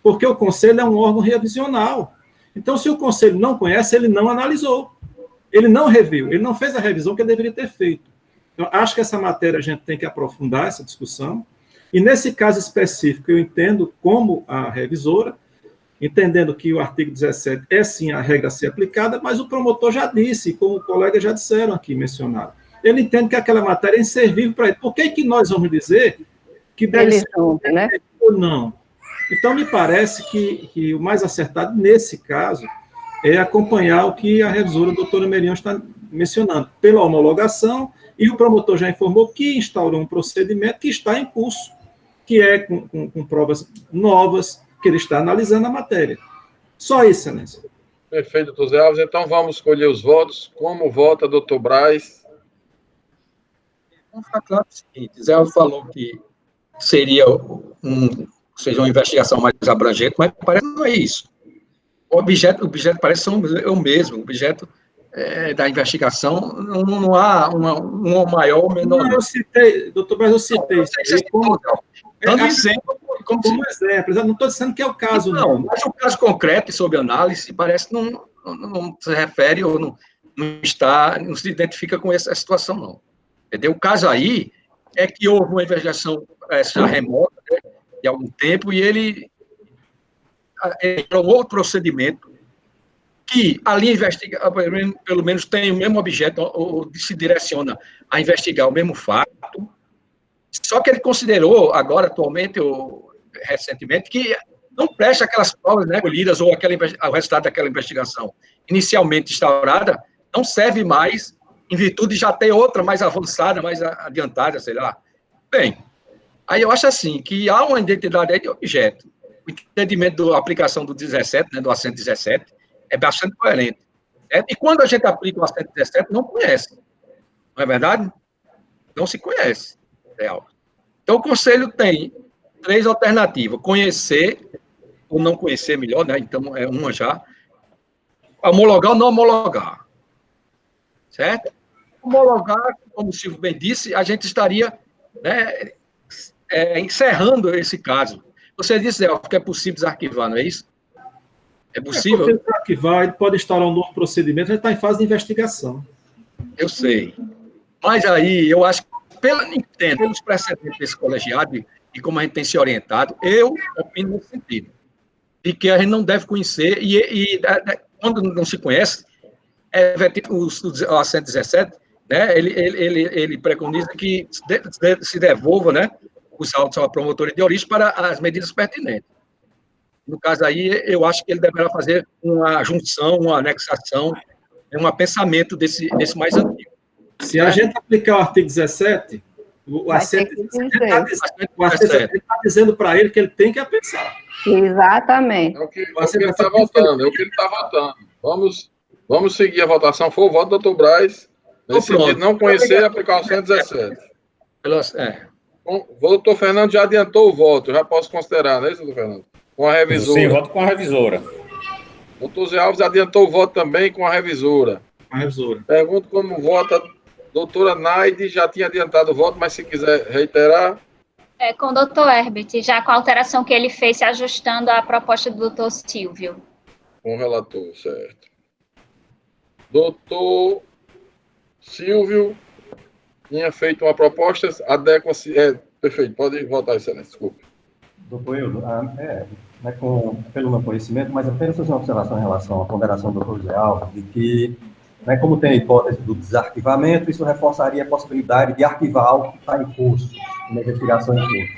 Porque o Conselho é um órgão revisional. Então, se o Conselho não conhece, ele não analisou, ele não reviu, ele não fez a revisão que ele deveria ter feito. Então, acho que essa matéria a gente tem que aprofundar essa discussão, e nesse caso específico, eu entendo como a revisora, entendendo que o artigo 17 é sim a regra a ser aplicada, mas o promotor já disse, como os colegas já disseram aqui, mencionaram, ele entende que aquela matéria é inservível para ele. Por que nós vamos dizer que deve ser né? ou não? Então, me parece que o mais acertado nesse caso é acompanhar o que a revisora doutora Merian está mencionando, pela homologação, e o promotor já informou que instaurou um procedimento que está em curso, que é com provas novas, que ele está analisando a matéria. Só isso, excelência. Perfeito, doutor Zé Alves. Então, vamos escolher os votos. Como vota doutor Braz? Vamos ficar claro o seguinte, Zé Alves falou que seja uma investigação mais abrangente, mas parece que não é isso. O objeto parece ser o mesmo, o objeto da investigação, não há uma maior ou menor. Não, eu citei, doutor Braz, eu citei. Dando exemplo. Como exemplo, eu não estou dizendo que é o caso. Não, mas o caso concreto e sob análise parece que não se refere ou não se identifica com essa situação, não. Entendeu? O caso aí é que houve uma investigação já remota, né, de algum tempo, e ele um outro procedimento que ali investiga, pelo menos tem o mesmo objeto, ou se direciona a investigar o mesmo fato, só que ele considerou agora, atualmente, ou recentemente, que não presta aquelas provas, né, colhidas ou o resultado daquela investigação inicialmente instaurada, não serve mais, em virtude de já ter outra mais avançada, mais adiantada, sei lá. Bem, aí eu acho assim, que há uma identidade aí de objeto. O entendimento da aplicação do 17, né, do A117, 17, é bastante coerente. E quando a gente aplica o A117, 17, não conhece. Não é verdade? Não se conhece. Então, o Conselho tem 3 alternativas: conhecer, ou não conhecer melhor, né? Então, é uma já. Homologar ou não homologar. Certo? Homologar, como o Silvio bem disse, a gente estaria, né, encerrando esse caso. Você disse, que é possível desarquivar, não é isso? É possível? É possível desarquivar, ele pode instaurar um novo procedimento, ele está em fase de investigação. Eu sei. Mas aí, eu acho que, pelos precedentes desse colegiado, e como a gente tem se orientado, eu opino nesse sentido, de que a gente não deve conhecer, e quando não se conhece, o A117, né, ele preconiza que se devolva, né, os autos à promotoria de origem para as medidas pertinentes. No caso aí, eu acho que ele deverá fazer uma junção, uma anexação, um apensamento desse mais antigo. Se a gente aplicar o artigo 17, o A117 está dizendo para ele que ele tem que apensar. Exatamente. É o que ele está votando, Vamos seguir a votação. Foi o voto do doutor Braz, nesse sentido, não conhecer e aplicar o 117. O doutor Fernando já adiantou o voto, já posso considerar, não é isso, doutor Fernando? Com a revisora. Sim, voto com a revisora. Doutor Zé Alves adiantou o voto também com a revisora. Com a revisora. Pergunto como vota a doutora Naide, já tinha adiantado o voto, mas se quiser reiterar. Com o doutor Herbert, já com a alteração que ele fez, se ajustando à proposta do doutor Silvio. Com o relator, certo. Doutor Silvio tinha feito uma proposta, adequa-se. Perfeito, pode votar, excelência, desculpe. Doutor Eudo, pelo meu conhecimento, mas apenas fazer uma observação em relação à ponderação do doutor Zé Alves, de que, como tem a hipótese do desarquivamento, isso reforçaria a possibilidade de arquivar algo que está em curso, uma investigação em curso.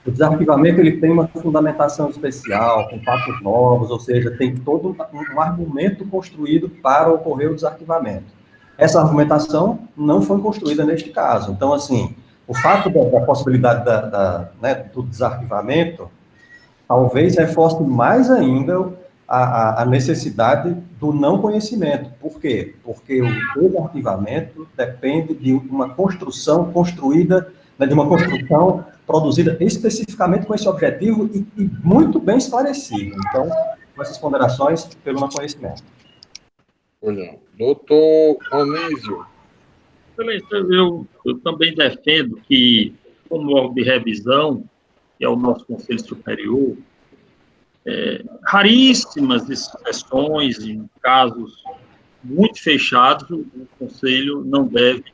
O desarquivamento ele tem uma fundamentação especial, com fatos novos, ou seja, tem todo um argumento construído para ocorrer o desarquivamento. Essa argumentação não foi construída neste caso. Então, assim, o fato da possibilidade do desarquivamento talvez reforce mais ainda a necessidade do não conhecimento. Por quê? Porque o desarquivamento depende de uma construção construída, de uma construção produzida especificamente com esse objetivo e muito bem esclarecido. Então, com essas ponderações, pelo não conhecimento. Doutor Anísio. Eu também defendo que, como órgão de revisão, que é o nosso Conselho Superior, raríssimas exceções, em casos muito fechados, o Conselho não deve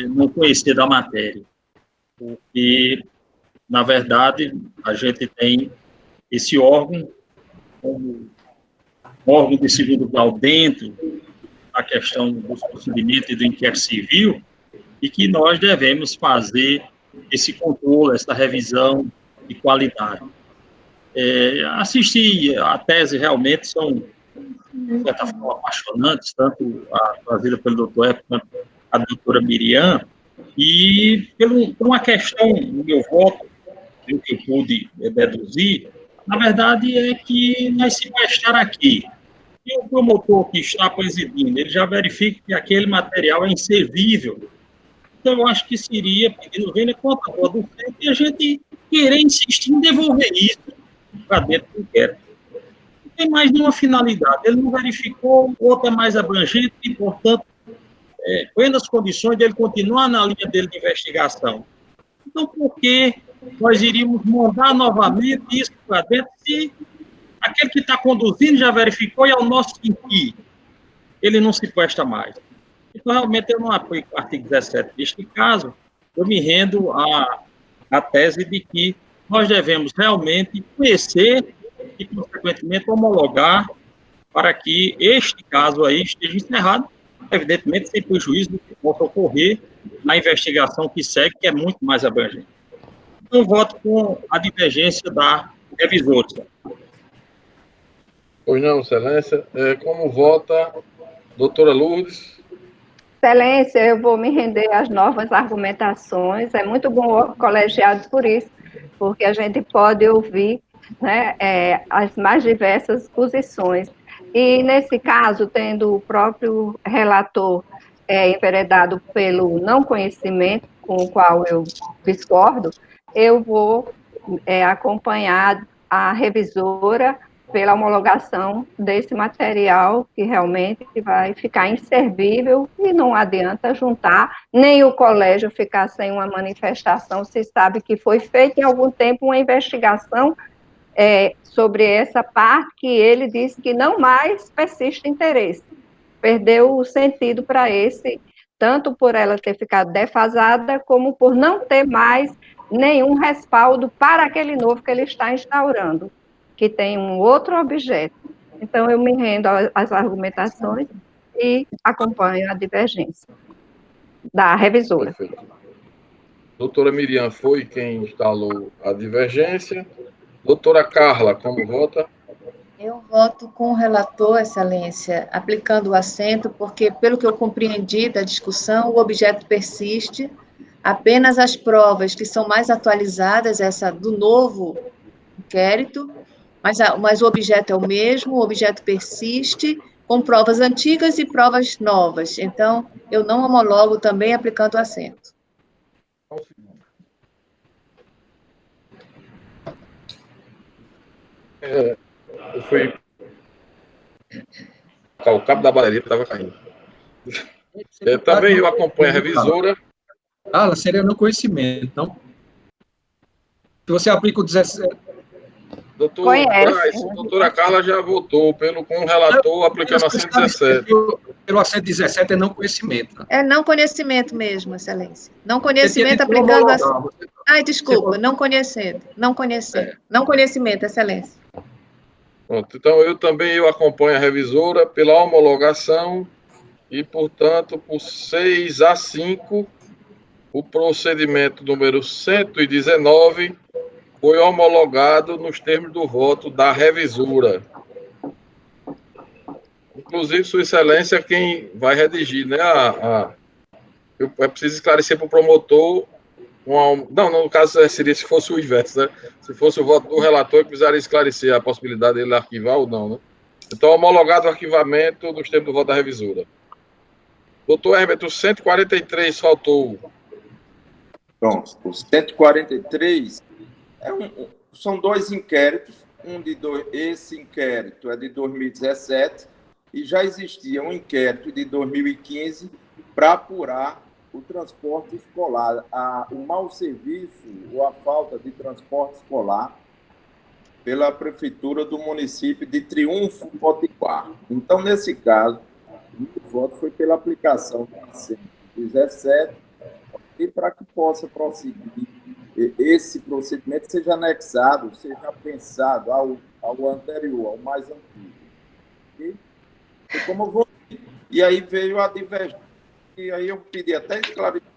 não conhecer da matéria, porque, na verdade, a gente tem esse órgão como órgão de segundo grau dentro da questão dos procedimentos e do inquérito civil, e que nós devemos fazer esse controle, essa revisão de qualidade. Assistir a tese realmente são, de certa forma, apaixonantes, tanto a trazida pelo doutor Epo quanto a doutora Miriam, e por uma questão do meu voto, que eu pude deduzir, na verdade é que nós se vai estar aqui. E o promotor que está presidindo, ele já verifica que aquele material é inservível. Então, eu acho que seria pedindo vênia contra a do feito e a gente querer insistir em devolver isso para dentro do inquérito. Não tem mais nenhuma finalidade. Ele não verificou, o outro é mais abrangente e, portanto, plenas condições de ele continuar na linha dele de investigação. Então, por que nós iríamos mandar novamente isso para dentro se aquele que está conduzindo já verificou e ao nosso sentir ele não se presta mais? Então, realmente, eu não apoio o artigo 17 deste caso, eu me rendo à tese de que nós devemos realmente conhecer e, consequentemente, homologar para que este caso aí esteja encerrado, evidentemente, sem prejuízo do que possa ocorrer na investigação que segue, que é muito mais abrangente. Então, eu voto com a divergência da revisora. Pois não, Excelência. Como vota doutora Lourdes? Excelência, eu vou me render às novas argumentações. É muito bom o colegiado por isso, porque a gente pode ouvir, né, as mais diversas posições. E, nesse caso, tendo o próprio relator enveredado pelo não conhecimento, com o qual eu discordo, eu vou acompanhar a revisora pela homologação desse material, que realmente vai ficar inservível e não adianta juntar, nem o colégio ficar sem uma manifestação, se sabe que foi feita em algum tempo uma investigação sobre essa parte que ele disse que não mais persiste interesse. Perdeu o sentido para esse, tanto por ela ter ficado defasada, como por não ter mais nenhum respaldo para aquele novo que ele está instaurando, que tem um outro objeto. Então, eu me rendo às argumentações e acompanho a divergência da revisora. Perfeito. Doutora Miriam foi quem instalou a divergência. Doutora Carla, como vota? Eu voto com o relator, Excelência, aplicando o assento, porque, pelo que eu compreendi da discussão, o objeto persiste, apenas as provas que são mais atualizadas, essa do novo inquérito, mas o objeto é o mesmo, o objeto persiste, com provas antigas e provas novas. Então, eu não homologo também aplicando o assento. O cabo da bateria estava caindo. Também eu acompanho a revisora. Seria no conhecimento, não? Se você aplica o 17... Doutora Carla já votou com o relator aplicando a 117. Pelo assento 17 é não conhecimento. Né? É não conhecimento mesmo, Excelência. Não conhecimento aplicando a... desculpa, não conhecendo. Não conhecimento, Excelência. Pronto, então eu acompanho a revisora pela homologação e, portanto, por 6-5, o procedimento número 119 foi homologado nos termos do voto da revisora. Inclusive, Sua Excelência, quem vai redigir, né? Eu preciso esclarecer para o promotor. Não, no caso seria se fosse o inverso, né? Se fosse o voto do relator, eu precisaria esclarecer a possibilidade dele arquivar ou não, né? Então, homologado o arquivamento nos termos do voto da revisora. Doutor Herbert, o 143 faltou. Pronto, o 143 são dois inquéritos. Esse inquérito é de 2017 e já existia um inquérito de 2015 para apurar o transporte escolar, o mau serviço ou a falta de transporte escolar pela prefeitura do município de Triunfo Potiguar. Então, nesse caso, o voto foi pela aplicação do 117 e para que possa prosseguir esse procedimento, seja anexado, seja pensado ao anterior, ao mais antigo. E como eu vou... E aí veio a divergência, e aí eu pedi até esclarecer.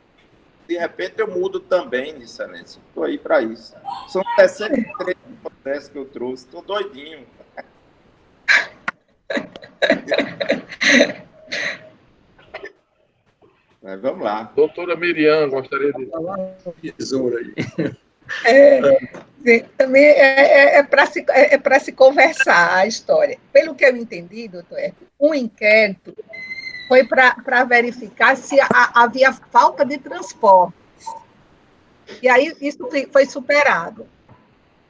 De repente eu mudo também, Excelência. Estou aí para isso. São 63 processos que eu trouxe, estou doidinho. Mas vamos lá. Doutora Miriam, gostaria de... Tesoura aí. Também é para se conversar a história. Pelo que eu entendi, doutor, um inquérito foi para verificar se havia falta de transporte. E aí isso foi superado.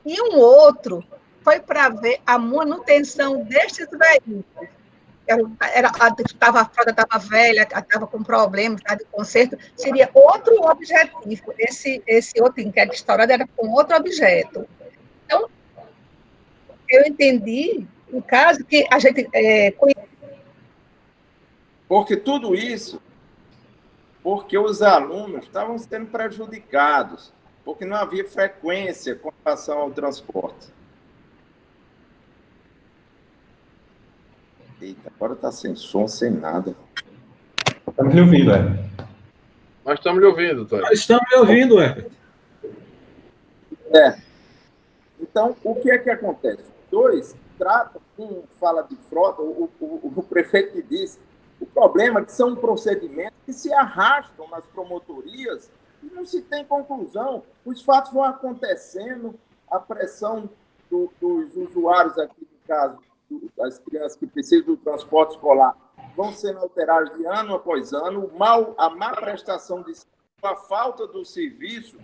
E um outro foi para ver a manutenção destes veículos. A frota estava velha, estava com problemas, estava de conserto, seria outro objetivo. Esse outro inquérito instaurado era com outro objeto. Então, eu entendi, no caso, que a gente... Porque tudo isso, porque os alunos estavam sendo prejudicados, porque não havia frequência com relação ao transporte. Eita, agora está sem som, sem nada. Estamos lhe ouvindo, Herbert. Nós estamos lhe ouvindo, doutor. Nós estamos lhe ouvindo, Herbert. Então, o que é que acontece? Dois tratam, um fala de frota, o prefeito que disse, o problema é que são procedimentos que se arrastam nas promotorias e não se tem conclusão. Os fatos vão acontecendo, a pressão dos usuários aqui, no caso, das crianças que precisam do transporte escolar, vão sendo alteradas de ano após ano, a má prestação de serviço, a falta do serviço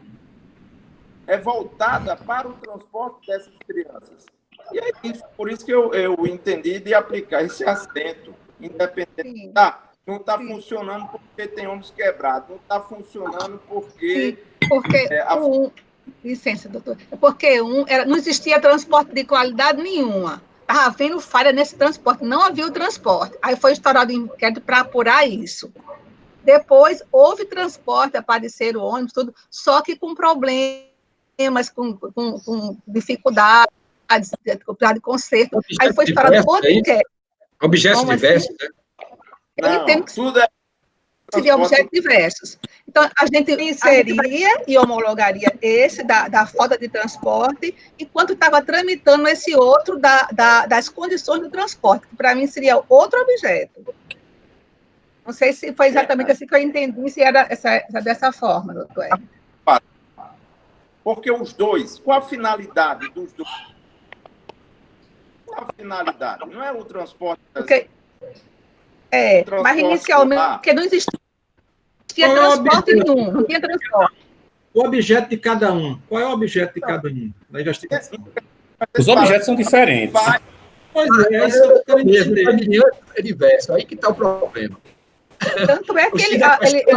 é voltada para o transporte dessas crianças. E é isso, por isso que eu entendi de aplicar esse assento, independente. Não está funcionando porque tem ônibus quebrado, não está funcionando porque... Licença, doutor. Porque não existia transporte de qualidade nenhuma. Estava havendo falha nesse transporte, não havia o transporte. Aí foi instaurado um inquérito para apurar isso. Depois, houve transporte, apareceram ônibus, tudo, só que com problemas, com dificuldades, de conserto. Aí foi instaurado outro inquérito. Objetos diversos, né? Eu entendo que tudo seria objetos diversos. Então, a gente inseria e homologaria esse da falta de transporte, enquanto estava tramitando esse outro das condições do transporte, que para mim seria outro objeto. Não sei se foi exatamente assim que eu entendi, se era dessa forma, doutor. Porque os dois, qual a finalidade dos dois? Qual a finalidade? Não é o transporte... mas inicialmente, porque não existia transporte nenhum, não tinha transporte. O objeto de cada um. Qual é o objeto de cada um na investigação? Os objetos são diferentes. Pois é, isso é diverso, aí que está o problema. Tanto é que ele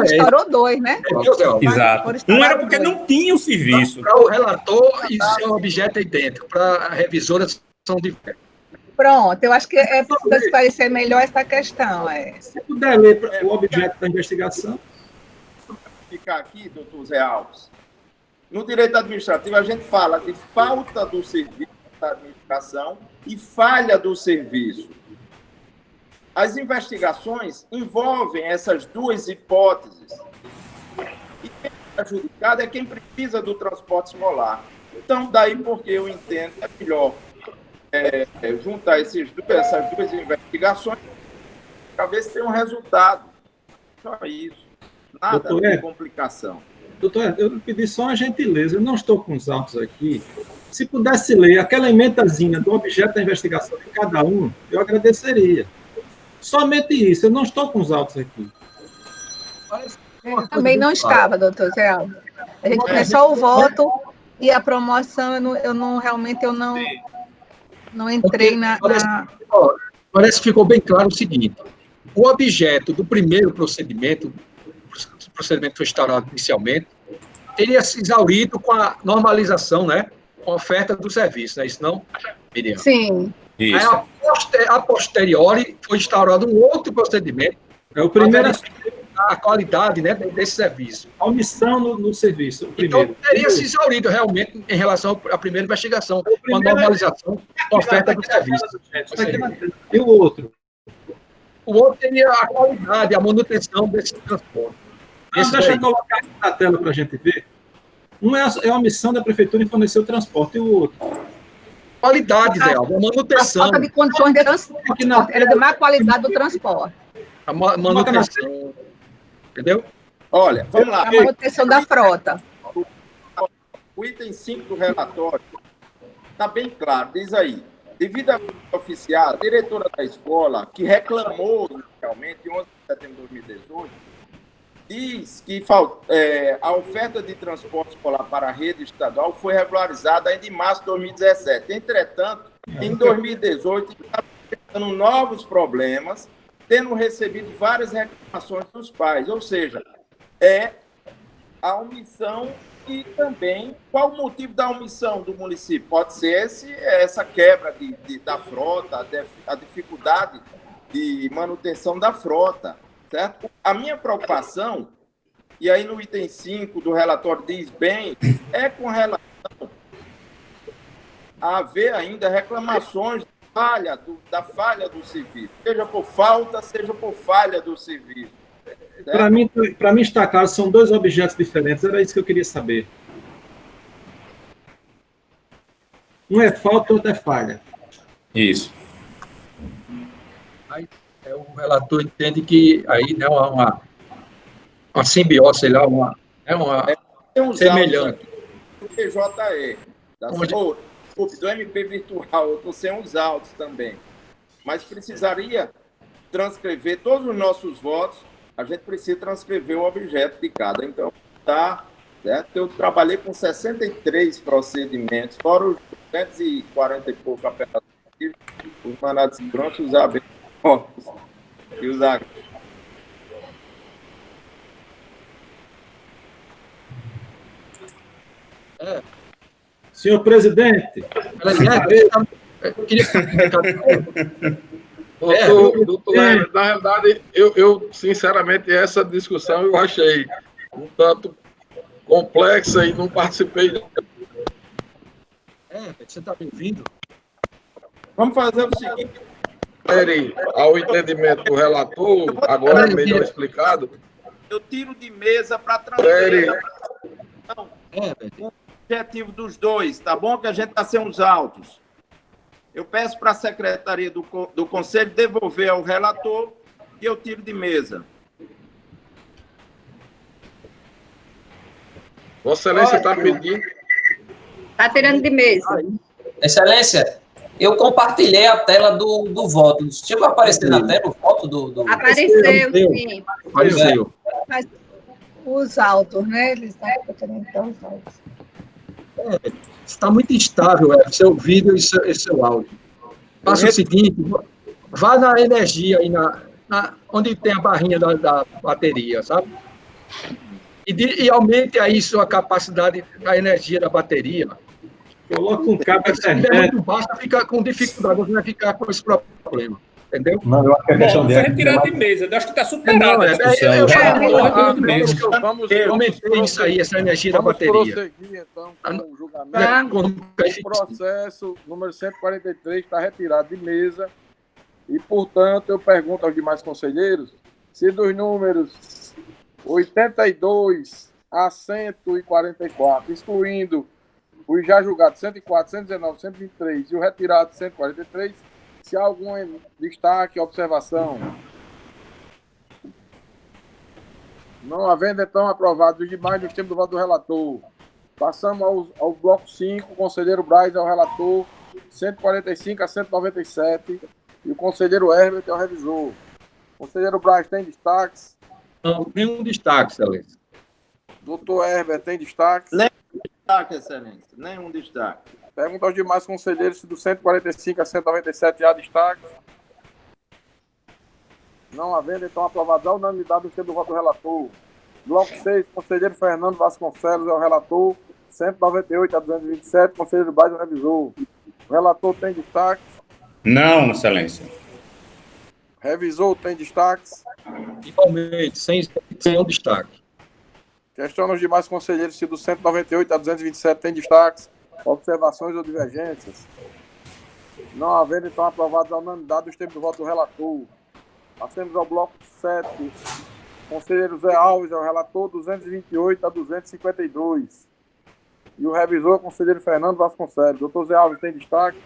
instaurou dois, né? Exato. Um era porque não tinha o serviço. Para o relator, isso é um objeto idêntico. Para a revisora, são diversos. Pronto, eu acho que é para esclarecer melhor essa questão. Se puder ler o objeto da investigação. Ficar aqui, doutor Zé Alves. No direito administrativo, a gente fala de falta do serviço da administração e falha do serviço. As investigações envolvem essas duas hipóteses. E quem é prejudicado é quem precisa do transporte escolar. Então, daí porque eu entendo que é melhor juntar essas duas investigações para ver se tem um resultado. Só isso. Nada de complicação. Doutor, eu pedi só uma gentileza. Eu não estou com os autos aqui. Se pudesse ler aquela emendazinha do objeto da investigação de cada um, eu agradeceria. Somente isso. Eu não estou com os autos aqui. Eu também não estava, doutor Zé Alves. A gente tem só o voto e a promoção, eu não entrei na... Parece que ficou bem claro o seguinte: o objeto do primeiro procedimento, o procedimento foi instaurado inicialmente, teria se exaurido com a normalização, né, oferta do serviço, não é isso não, Miriam? Sim. Isso. Aí, a posteriori, foi instaurado um outro procedimento. É o primeiro. A qualidade, né, desse serviço. A omissão no serviço. Então, teria se exaurido realmente em relação à primeira investigação, uma normalização da oferta do serviço. E o outro? O outro teria a qualidade, a manutenção desse transporte. Deixa eu colocar aqui na tela para a gente ver. Um é a omissão da prefeitura em fornecer o transporte, e o outro? Qualidade, Zé, a manutenção. A falta de condições de transporte, era de má qualidade do transporte. A manutenção. Entendeu? Olha, vamos lá. A manutenção da frota. O item 5 do relatório está bem claro, diz aí, devido à oficial, a diretora da escola, que reclamou inicialmente, em 11 de setembro de 2018, diz que a oferta de transporte escolar para a rede estadual foi regularizada ainda em março de 2017. Entretanto, em 2018, está apresentando novos problemas, tendo recebido várias reclamações dos pais. Ou seja, é a omissão e também qual o motivo da omissão do município? Pode ser essa quebra da frota, a dificuldade de manutenção da frota, certo? A minha preocupação, e aí no item 5 do relatório diz bem, é com relação a haver ainda reclamações da falha do serviço, seja por falta, seja por falha do serviço. Para mim está claro, são dois objetos diferentes, era isso que eu queria saber. Um é falta, outro é falha. Isso. Aí, o relator entende que aí né, uma simbiose, sei lá, uma semelhante. Do PJE, do MP Virtual, eu estou sem os autos também. Mas precisaria transcrever todos os nossos votos, a gente precisa transcrever o objeto de cada. Então, tá, certo? Eu trabalhei com 63 procedimentos, fora os 240 e pouco apelativos, os mandados de segurança, os habeas corpus e os agravos. Senhor presidente, doutor, na realidade, eu sinceramente, essa discussão eu achei um tanto complexa e não participei. Você está me ouvindo? Vamos fazer o seguinte. Ao entendimento do relator, agora melhor explicado. Eu tiro de mesa para transferir o objetivo dos dois, tá bom? Que a gente está sem os autos. Eu peço para a secretaria do Conselho devolver ao relator e eu tiro de mesa. Vossa Excelência está pedindo. Está tirando de mesa. Excelência, eu compartilhei a tela do voto. Chegou a aparecer na tela o voto do... Apareceu, sim. Apareceu. Mas os autos, né? Eles estão então os autos. Está muito instável, seu vídeo e seu áudio. Faça o seguinte, vá na energia, aí onde tem a barrinha da bateria, sabe? E aumente aí sua capacidade da energia da bateria. Coloca um cabo de internet. Muito baixo, fica com dificuldade, você vai ficar com esse problema. Entendeu? Não, eu acho que a questão foi retirado de mesa. Eu acho que está superado a discussão. Eu aumentei isso aí, essa energia da bateria. Vamos prosseguir, então, com o julgamento. O processo número 143 está retirado de mesa e, portanto, eu pergunto aos demais conselheiros se dos números 82 a 144, excluindo os já julgados 104, 119, 123 e o retirado 143, se há algum destaque, observação. Não havendo, então, aprovados os demais nos termos do voto do relator. Passamos ao bloco 5, o conselheiro Braz é o relator, 145 a 197, e o conselheiro Herbert é o revisor. O conselheiro Braz tem destaques? Não, nenhum destaque, excelência. Doutor Herbert tem destaques? Nenhum destaque, excelência. Nenhum destaque. Pergunta aos demais conselheiros se do 145 a 197 há destaques. Não havendo, então, aprovados à unanimidade do termo do voto do relator. Bloco 6, conselheiro Fernando Vasconcelos é o relator, 198 a 227, conselheiro Braz e revisor. O relator tem destaques? Não, Excelência. Revisor tem destaques? Igualmente, sem um destaque. Questionam os demais conselheiros se do 198 a 227 tem destaques, observações ou divergências. Não havendo, então, aprovados a unanimidade os termos do voto do relator. Passemos ao bloco 7. Conselheiro Zé Alves é o relator, 228 a 252. E o revisor é o conselheiro Fernando Vasconcelos. Doutor Zé Alves tem destaque?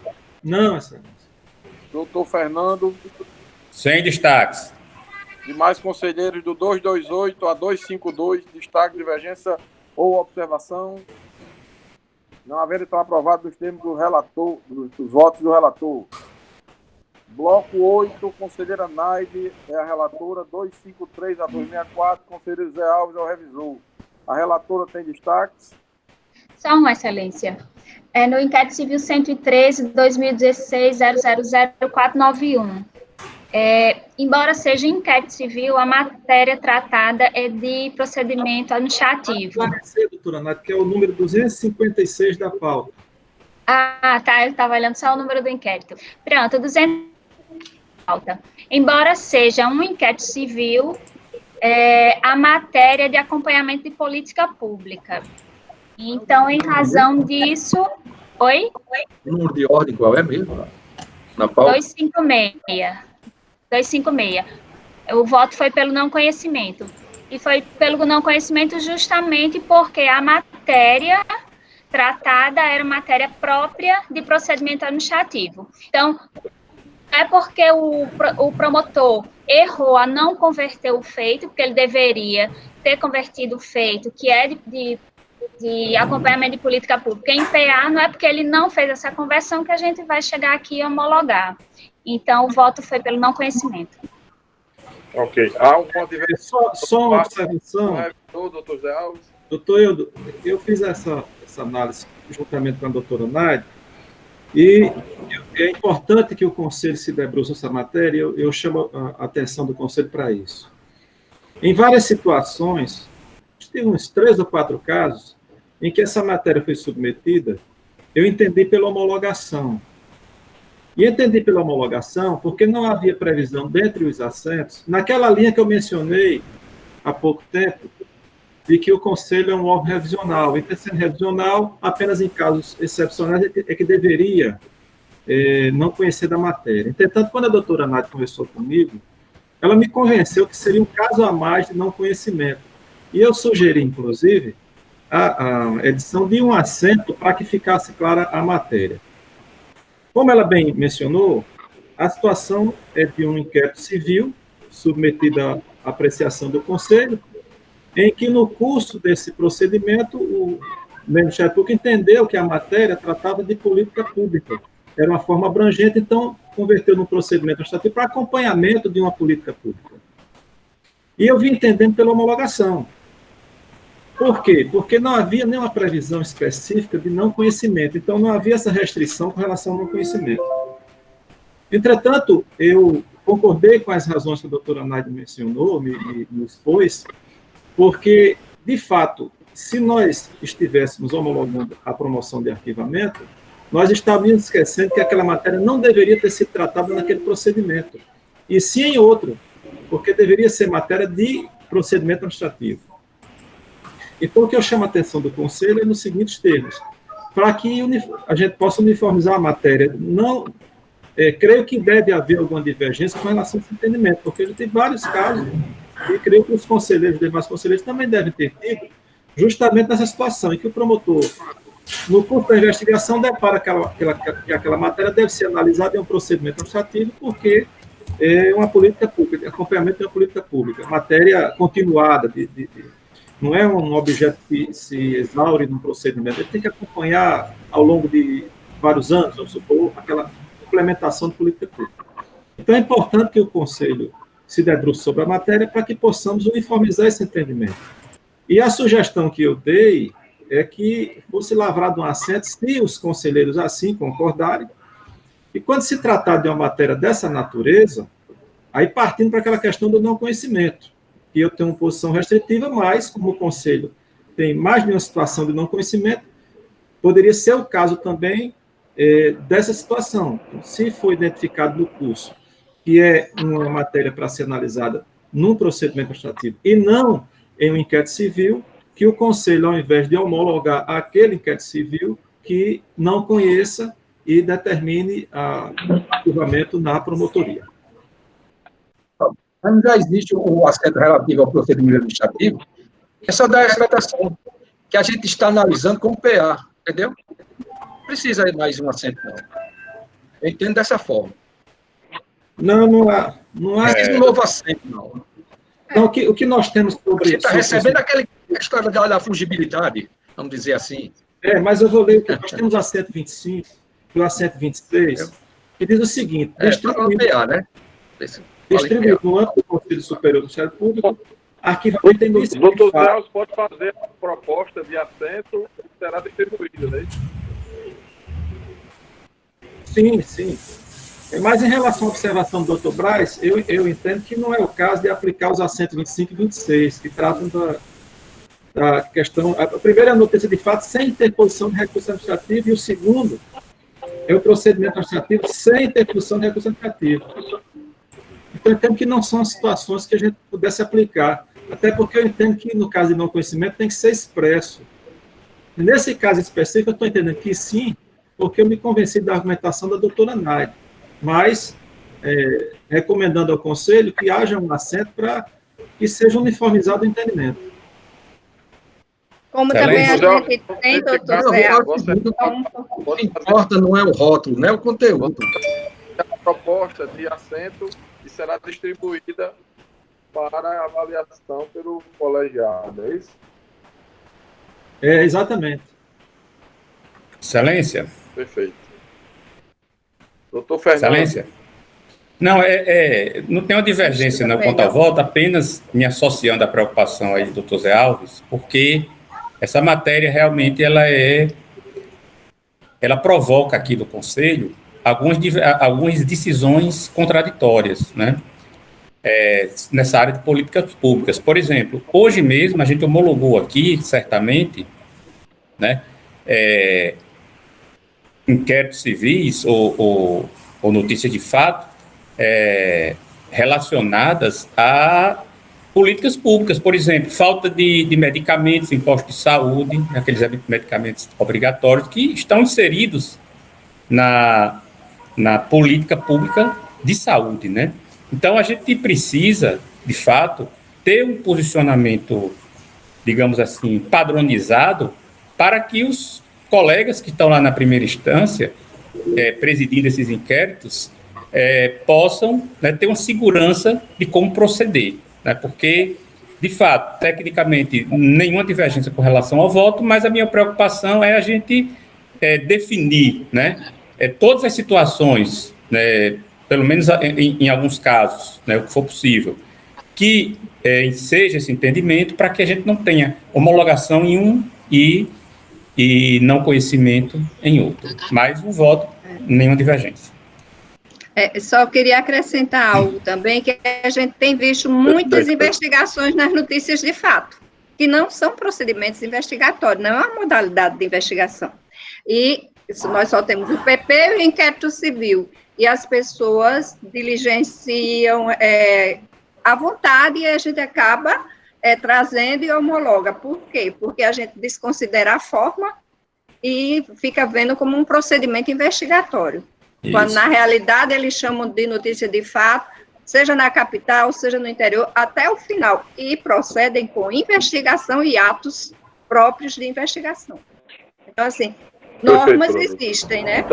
Não, Excelência. Doutor Fernando? Sem destaques. Demais conselheiros do 228 a 252, destaque, divergência ou observação. Não havendo, então, aprovado os termos do relator, dos votos do relator. Bloco 8, conselheira Naide é a relatora, 253 a 264, conselheiro Zé Alves é o revisor. A relatora tem destaques? Só uma, Excelência. No inquérito civil 113, 2016, 000491. Embora seja inquérito civil, a matéria tratada é de procedimento administrativo. Esclarecer, doutora Nath, que é o número 256 da pauta. Ah, tá, eu estava olhando só o número do inquérito. Pronto, 200 pauta. Embora seja um inquérito civil, a matéria é de acompanhamento de política pública. Então, em razão disso... Oi? O número de ordem qual é mesmo? Na pauta? 256. O voto foi pelo não conhecimento. E foi pelo não conhecimento justamente porque a matéria tratada era matéria própria de procedimento administrativo. Então, é porque o promotor errou a não converter o feito, porque ele deveria ter convertido o feito, que é de acompanhamento de política pública em PA, não é porque ele não fez essa conversão que a gente vai chegar aqui e homologar. Então, o voto foi pelo não conhecimento. Ok. Há um ponto de vista. Só uma observação. Doutor Zé Alves. Doutor, eu fiz essa análise juntamente com a doutora Naide, e é importante que o Conselho se debruce essa matéria, eu chamo a atenção do Conselho para isso. Em várias situações, tive uns 3 ou 4 casos em que essa matéria foi submetida, eu entendi pela homologação. E entendi pela homologação porque não havia previsão dentre os assentos, naquela linha que eu mencionei há pouco tempo, de que o Conselho é um órgão revisional. E, sendo revisional, apenas em casos excepcionais é que deveria não conhecer da matéria. Entretanto, quando a doutora Nath conversou comigo, ela me convenceu que seria um caso a mais de não conhecimento. E eu sugeri, inclusive, a edição de um assento para que ficasse clara a matéria. Como ela bem mencionou, a situação é de um inquérito civil, submetido à apreciação do Conselho, em que, no curso desse procedimento, o Ministério Público entendeu que a matéria tratava de política pública. Era uma forma abrangente, então, converteu no procedimento administrativo para acompanhamento de uma política pública. E eu vim entendendo pela homologação. Por quê? Porque não havia nenhuma previsão específica de não conhecimento, então não havia essa restrição com relação ao não conhecimento. Entretanto, eu concordei com as razões que a doutora Naide mencionou, me expôs, porque, de fato, se nós estivéssemos homologando a promoção de arquivamento, nós estaríamos esquecendo que aquela matéria não deveria ter sido tratada naquele procedimento, e sim em outro, porque deveria ser matéria de procedimento administrativo. Então, o que eu chamo a atenção do Conselho é nos seguintes termos: para que a gente possa uniformizar a matéria, não, creio que deve haver alguma divergência com relação a esse entendimento, porque já tem vários casos, e creio que os conselheiros, os demais conselheiros também devem ter tido, justamente nessa situação, em que o promotor, no curso da investigação, depara que aquela matéria deve ser analisada em um procedimento administrativo, porque é uma política pública, acompanhamento de uma política pública, matéria continuada, não é um objeto que se exaure num procedimento, ele tem que acompanhar ao longo de vários anos, vamos supor, aquela implementação de política pública. Então, é importante que o Conselho se debruce sobre a matéria para que possamos uniformizar esse entendimento. E a sugestão que eu dei é que fosse lavrado um assento, se os conselheiros assim concordarem, e quando se tratar de uma matéria dessa natureza, aí partindo para aquela questão do não conhecimento, que eu tenho uma posição restritiva, mas como o Conselho tem mais de uma situação de não conhecimento, poderia ser o caso também dessa situação. Se for identificado no curso que é uma matéria para ser analisada num procedimento administrativo e não em um inquérito civil, que o Conselho, ao invés de homologar aquele inquérito civil, que não conheça e determine o arquivamento na promotoria. Mas já existe o assento relativo ao procedimento administrativo, é só dar a interpretação, que a gente está analisando como PA, entendeu? Não precisa ir mais um assento, não. Eu entendo dessa forma. Não há um novo assento, não. Então, o que nós temos sobre isso? Você está recebendo aquela história da fungibilidade, vamos dizer assim. Mas eu vou ler o que nós temos o assento 25 e o assento 26, que diz o seguinte: distribuído no âmbito do Conselho Superior do Ministério Público, arquivamento em O doutor Celso pode fazer a proposta de assento que será distribuída, né? Sim. Mas em relação à observação do doutor Braz, eu entendo que não é o caso de aplicar os assentos 25 e 26, que tratam da questão... A primeira é a notícia de fato sem interposição de recurso administrativo, e o segundo é o procedimento administrativo sem interposição de recurso administrativo. Então, eu entendo que não são situações que a gente pudesse aplicar, até porque eu entendo que, no caso de não conhecimento, tem que ser expresso. Nesse caso específico, eu estou entendendo que sim, porque eu me convenci da argumentação da doutora Naide, mas recomendando ao Conselho que haja um assento para que seja uniformizado o entendimento. Como também a gente tem, doutor Zé, o que importa não é o rótulo, não é o conteúdo. A proposta de assento que será distribuída para avaliação pelo colegiado, é isso? Exatamente. Excelência. Perfeito. Doutor Fernando. Excelência. Não, não tem uma divergência não, quanto ao voto, apenas me associando à preocupação aí do doutor Zé Alves, porque essa matéria realmente ela provoca aqui do Conselho algumas decisões contraditórias, né? Nessa área de políticas públicas. Por exemplo, hoje mesmo a gente homologou aqui, certamente, né, inquéritos civis ou notícias de fato relacionadas a políticas públicas, por exemplo, falta de medicamentos, impostos de saúde, aqueles medicamentos obrigatórios que estão inseridos na política pública de saúde, né? Então, a gente precisa, de fato, ter um posicionamento, digamos assim, padronizado para que os colegas que estão lá na primeira instância, presidindo esses inquéritos, possam, né, ter uma segurança de como proceder, né? Porque, de fato, tecnicamente, nenhuma divergência com relação ao voto, mas a minha preocupação é a gente definir, né, todas as situações, né, pelo menos em alguns casos, né, o que for possível, que seja esse entendimento para que a gente não tenha homologação em um e não conhecimento em outro. Mas o voto, nenhuma divergência. Só queria acrescentar algo também, que a gente tem visto muitas investigações nas notícias de fato, que não são procedimentos investigatórios, não é uma modalidade de investigação. E nós só temos o PP e o inquérito civil, e as pessoas diligenciam à vontade e a gente acaba trazendo e homologa. Por quê? Porque a gente desconsidera a forma e fica vendo como um procedimento investigatório. Isso. Quando, na realidade, eles chamam de notícia de fato, seja na capital, seja no interior, até o final, e procedem com investigação e atos próprios de investigação. Então, assim, normas existem, né?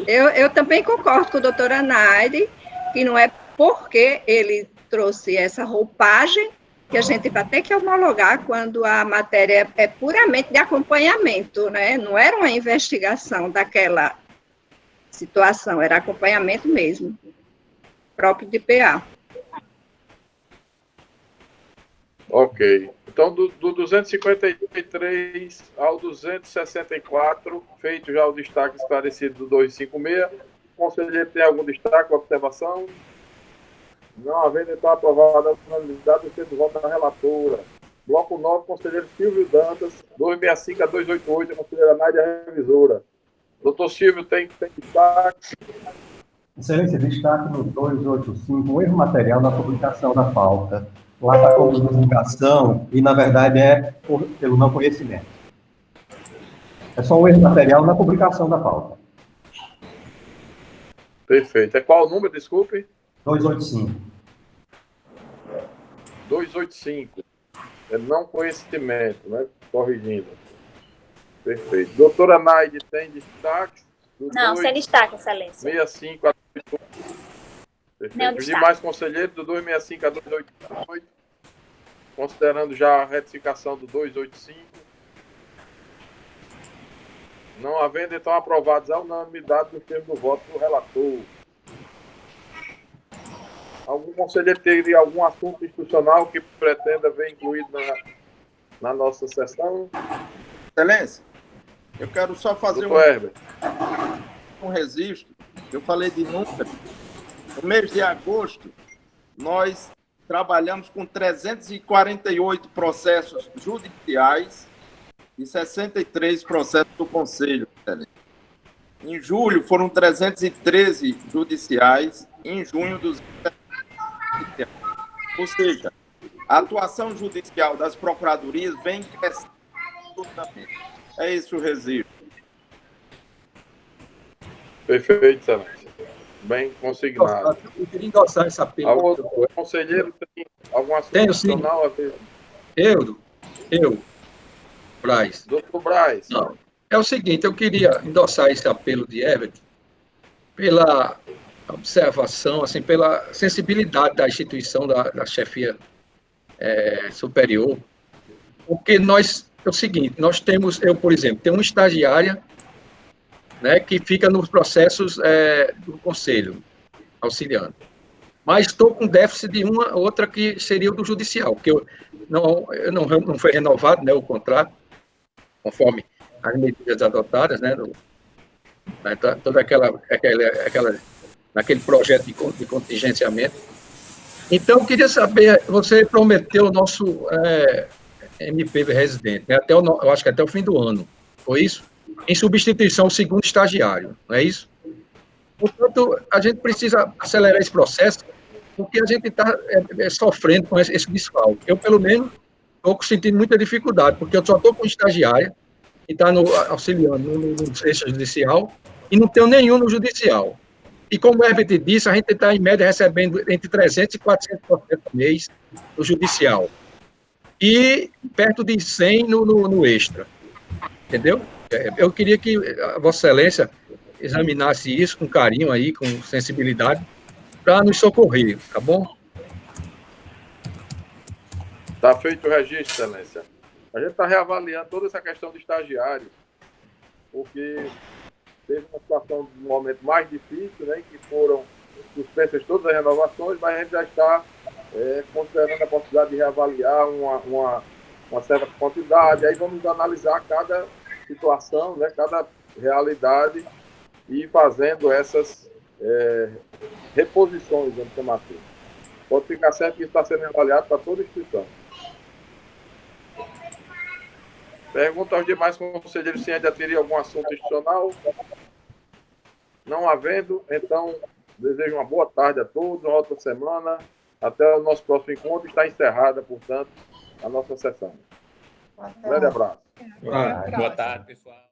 Eu também concordo com a doutora Naide, que não é porque ele trouxe essa roupagem que a gente vai ter que homologar quando a matéria é puramente de acompanhamento, né? Não era uma investigação daquela situação, era acompanhamento mesmo, próprio de PA. Ok. Então, do 253 ao 264, feito já o destaque esclarecido do 256, o conselheiro tem algum destaque ou observação? Não havendo, então, aprovada a unanimidade do voto da relatora. Bloco 9, conselheiro Silvio Dantas. 265 a 288, a conselheira Nádia Revisora. Doutor Silvio, tem destaque? Excelência, destaque no 285, um erro material na publicação da pauta. Lá está como divulgação e, na verdade, é pelo não conhecimento. É só um erro material na publicação da pauta. Perfeito. É qual o número, desculpe? 285. 285. É não conhecimento, né? Corrigindo. Perfeito. Doutora Naide, tem destaque? Não, sem destaque, excelência. 65 a 288. Perfeito. Os demais conselheiros, do 265 a 288, considerando já a retificação do 285. Não havendo, então, aprovados à unanimidade nos termos do voto do relator. Algum conselheiro teria algum assunto institucional que pretenda ver incluído na nossa sessão? Excelência, eu quero só fazer um registro. Eu falei de número. No mês de agosto, nós trabalhamos com 348 processos judiciais e 63 processos do Conselho. Em julho, foram 313 judiciais, em junho, 270. Ou seja, a atuação judicial das procuradorias vem crescendo. É esse o registro. Perfeito, excelência. Bem consignado. Eu queria endossar essa pergunta. Algum conselheiro tem algum assunto adicional a ver? Eu, Braz. Doutor Braz. Não. É o seguinte, eu queria endossar esse apelo de Everton pela observação, assim, pela sensibilidade da instituição da chefia superior, porque é o seguinte, nós temos, eu, por exemplo, tenho uma estagiária, né, que fica nos processos do Conselho, auxiliando. Mas estou com déficit de uma outra que seria o do judicial, porque não foi renovado, né, o contrato, conforme as medidas adotadas, né, toda naquele projeto de contingenciamento. Então, eu queria saber, você prometeu o nosso MP residente, né, eu acho que até o fim do ano, foi isso? Em substituição ao segundo estagiário, não é isso? Portanto, a gente precisa acelerar esse processo, porque a gente está sofrendo com esse desfalque. Eu, pelo menos, estou sentindo muita dificuldade, porque eu só estou com estagiária, que está auxiliando no sexto judicial, e não tenho nenhum no judicial. E como o Herbert disse, a gente está, em média, recebendo entre 300% e 400% por mês no judicial. E perto de 100% no extra. Entendeu? Eu queria que a Vossa Excelência examinasse isso com carinho aí, com sensibilidade, para nos socorrer, tá bom? Está feito o registro, Excelência. A gente está reavaliando toda essa questão do estagiário, porque teve uma situação de um momento mais difícil, né, que foram suspensas todas as renovações, mas a gente já está considerando a possibilidade de reavaliar uma certa quantidade, aí vamos analisar cada situação, né, cada realidade e fazendo essas reposições, vamos chamar assim. Pode ficar certo que isso está sendo avaliado para toda a instituição. Pergunta aos demais conselheiros se ainda teria algum assunto institucional. Não havendo, então, desejo uma boa tarde a todos, uma outra semana. Até o nosso próximo encontro. Está encerrada, portanto, a nossa sessão. Grande abraço. Boa tarde, pessoal.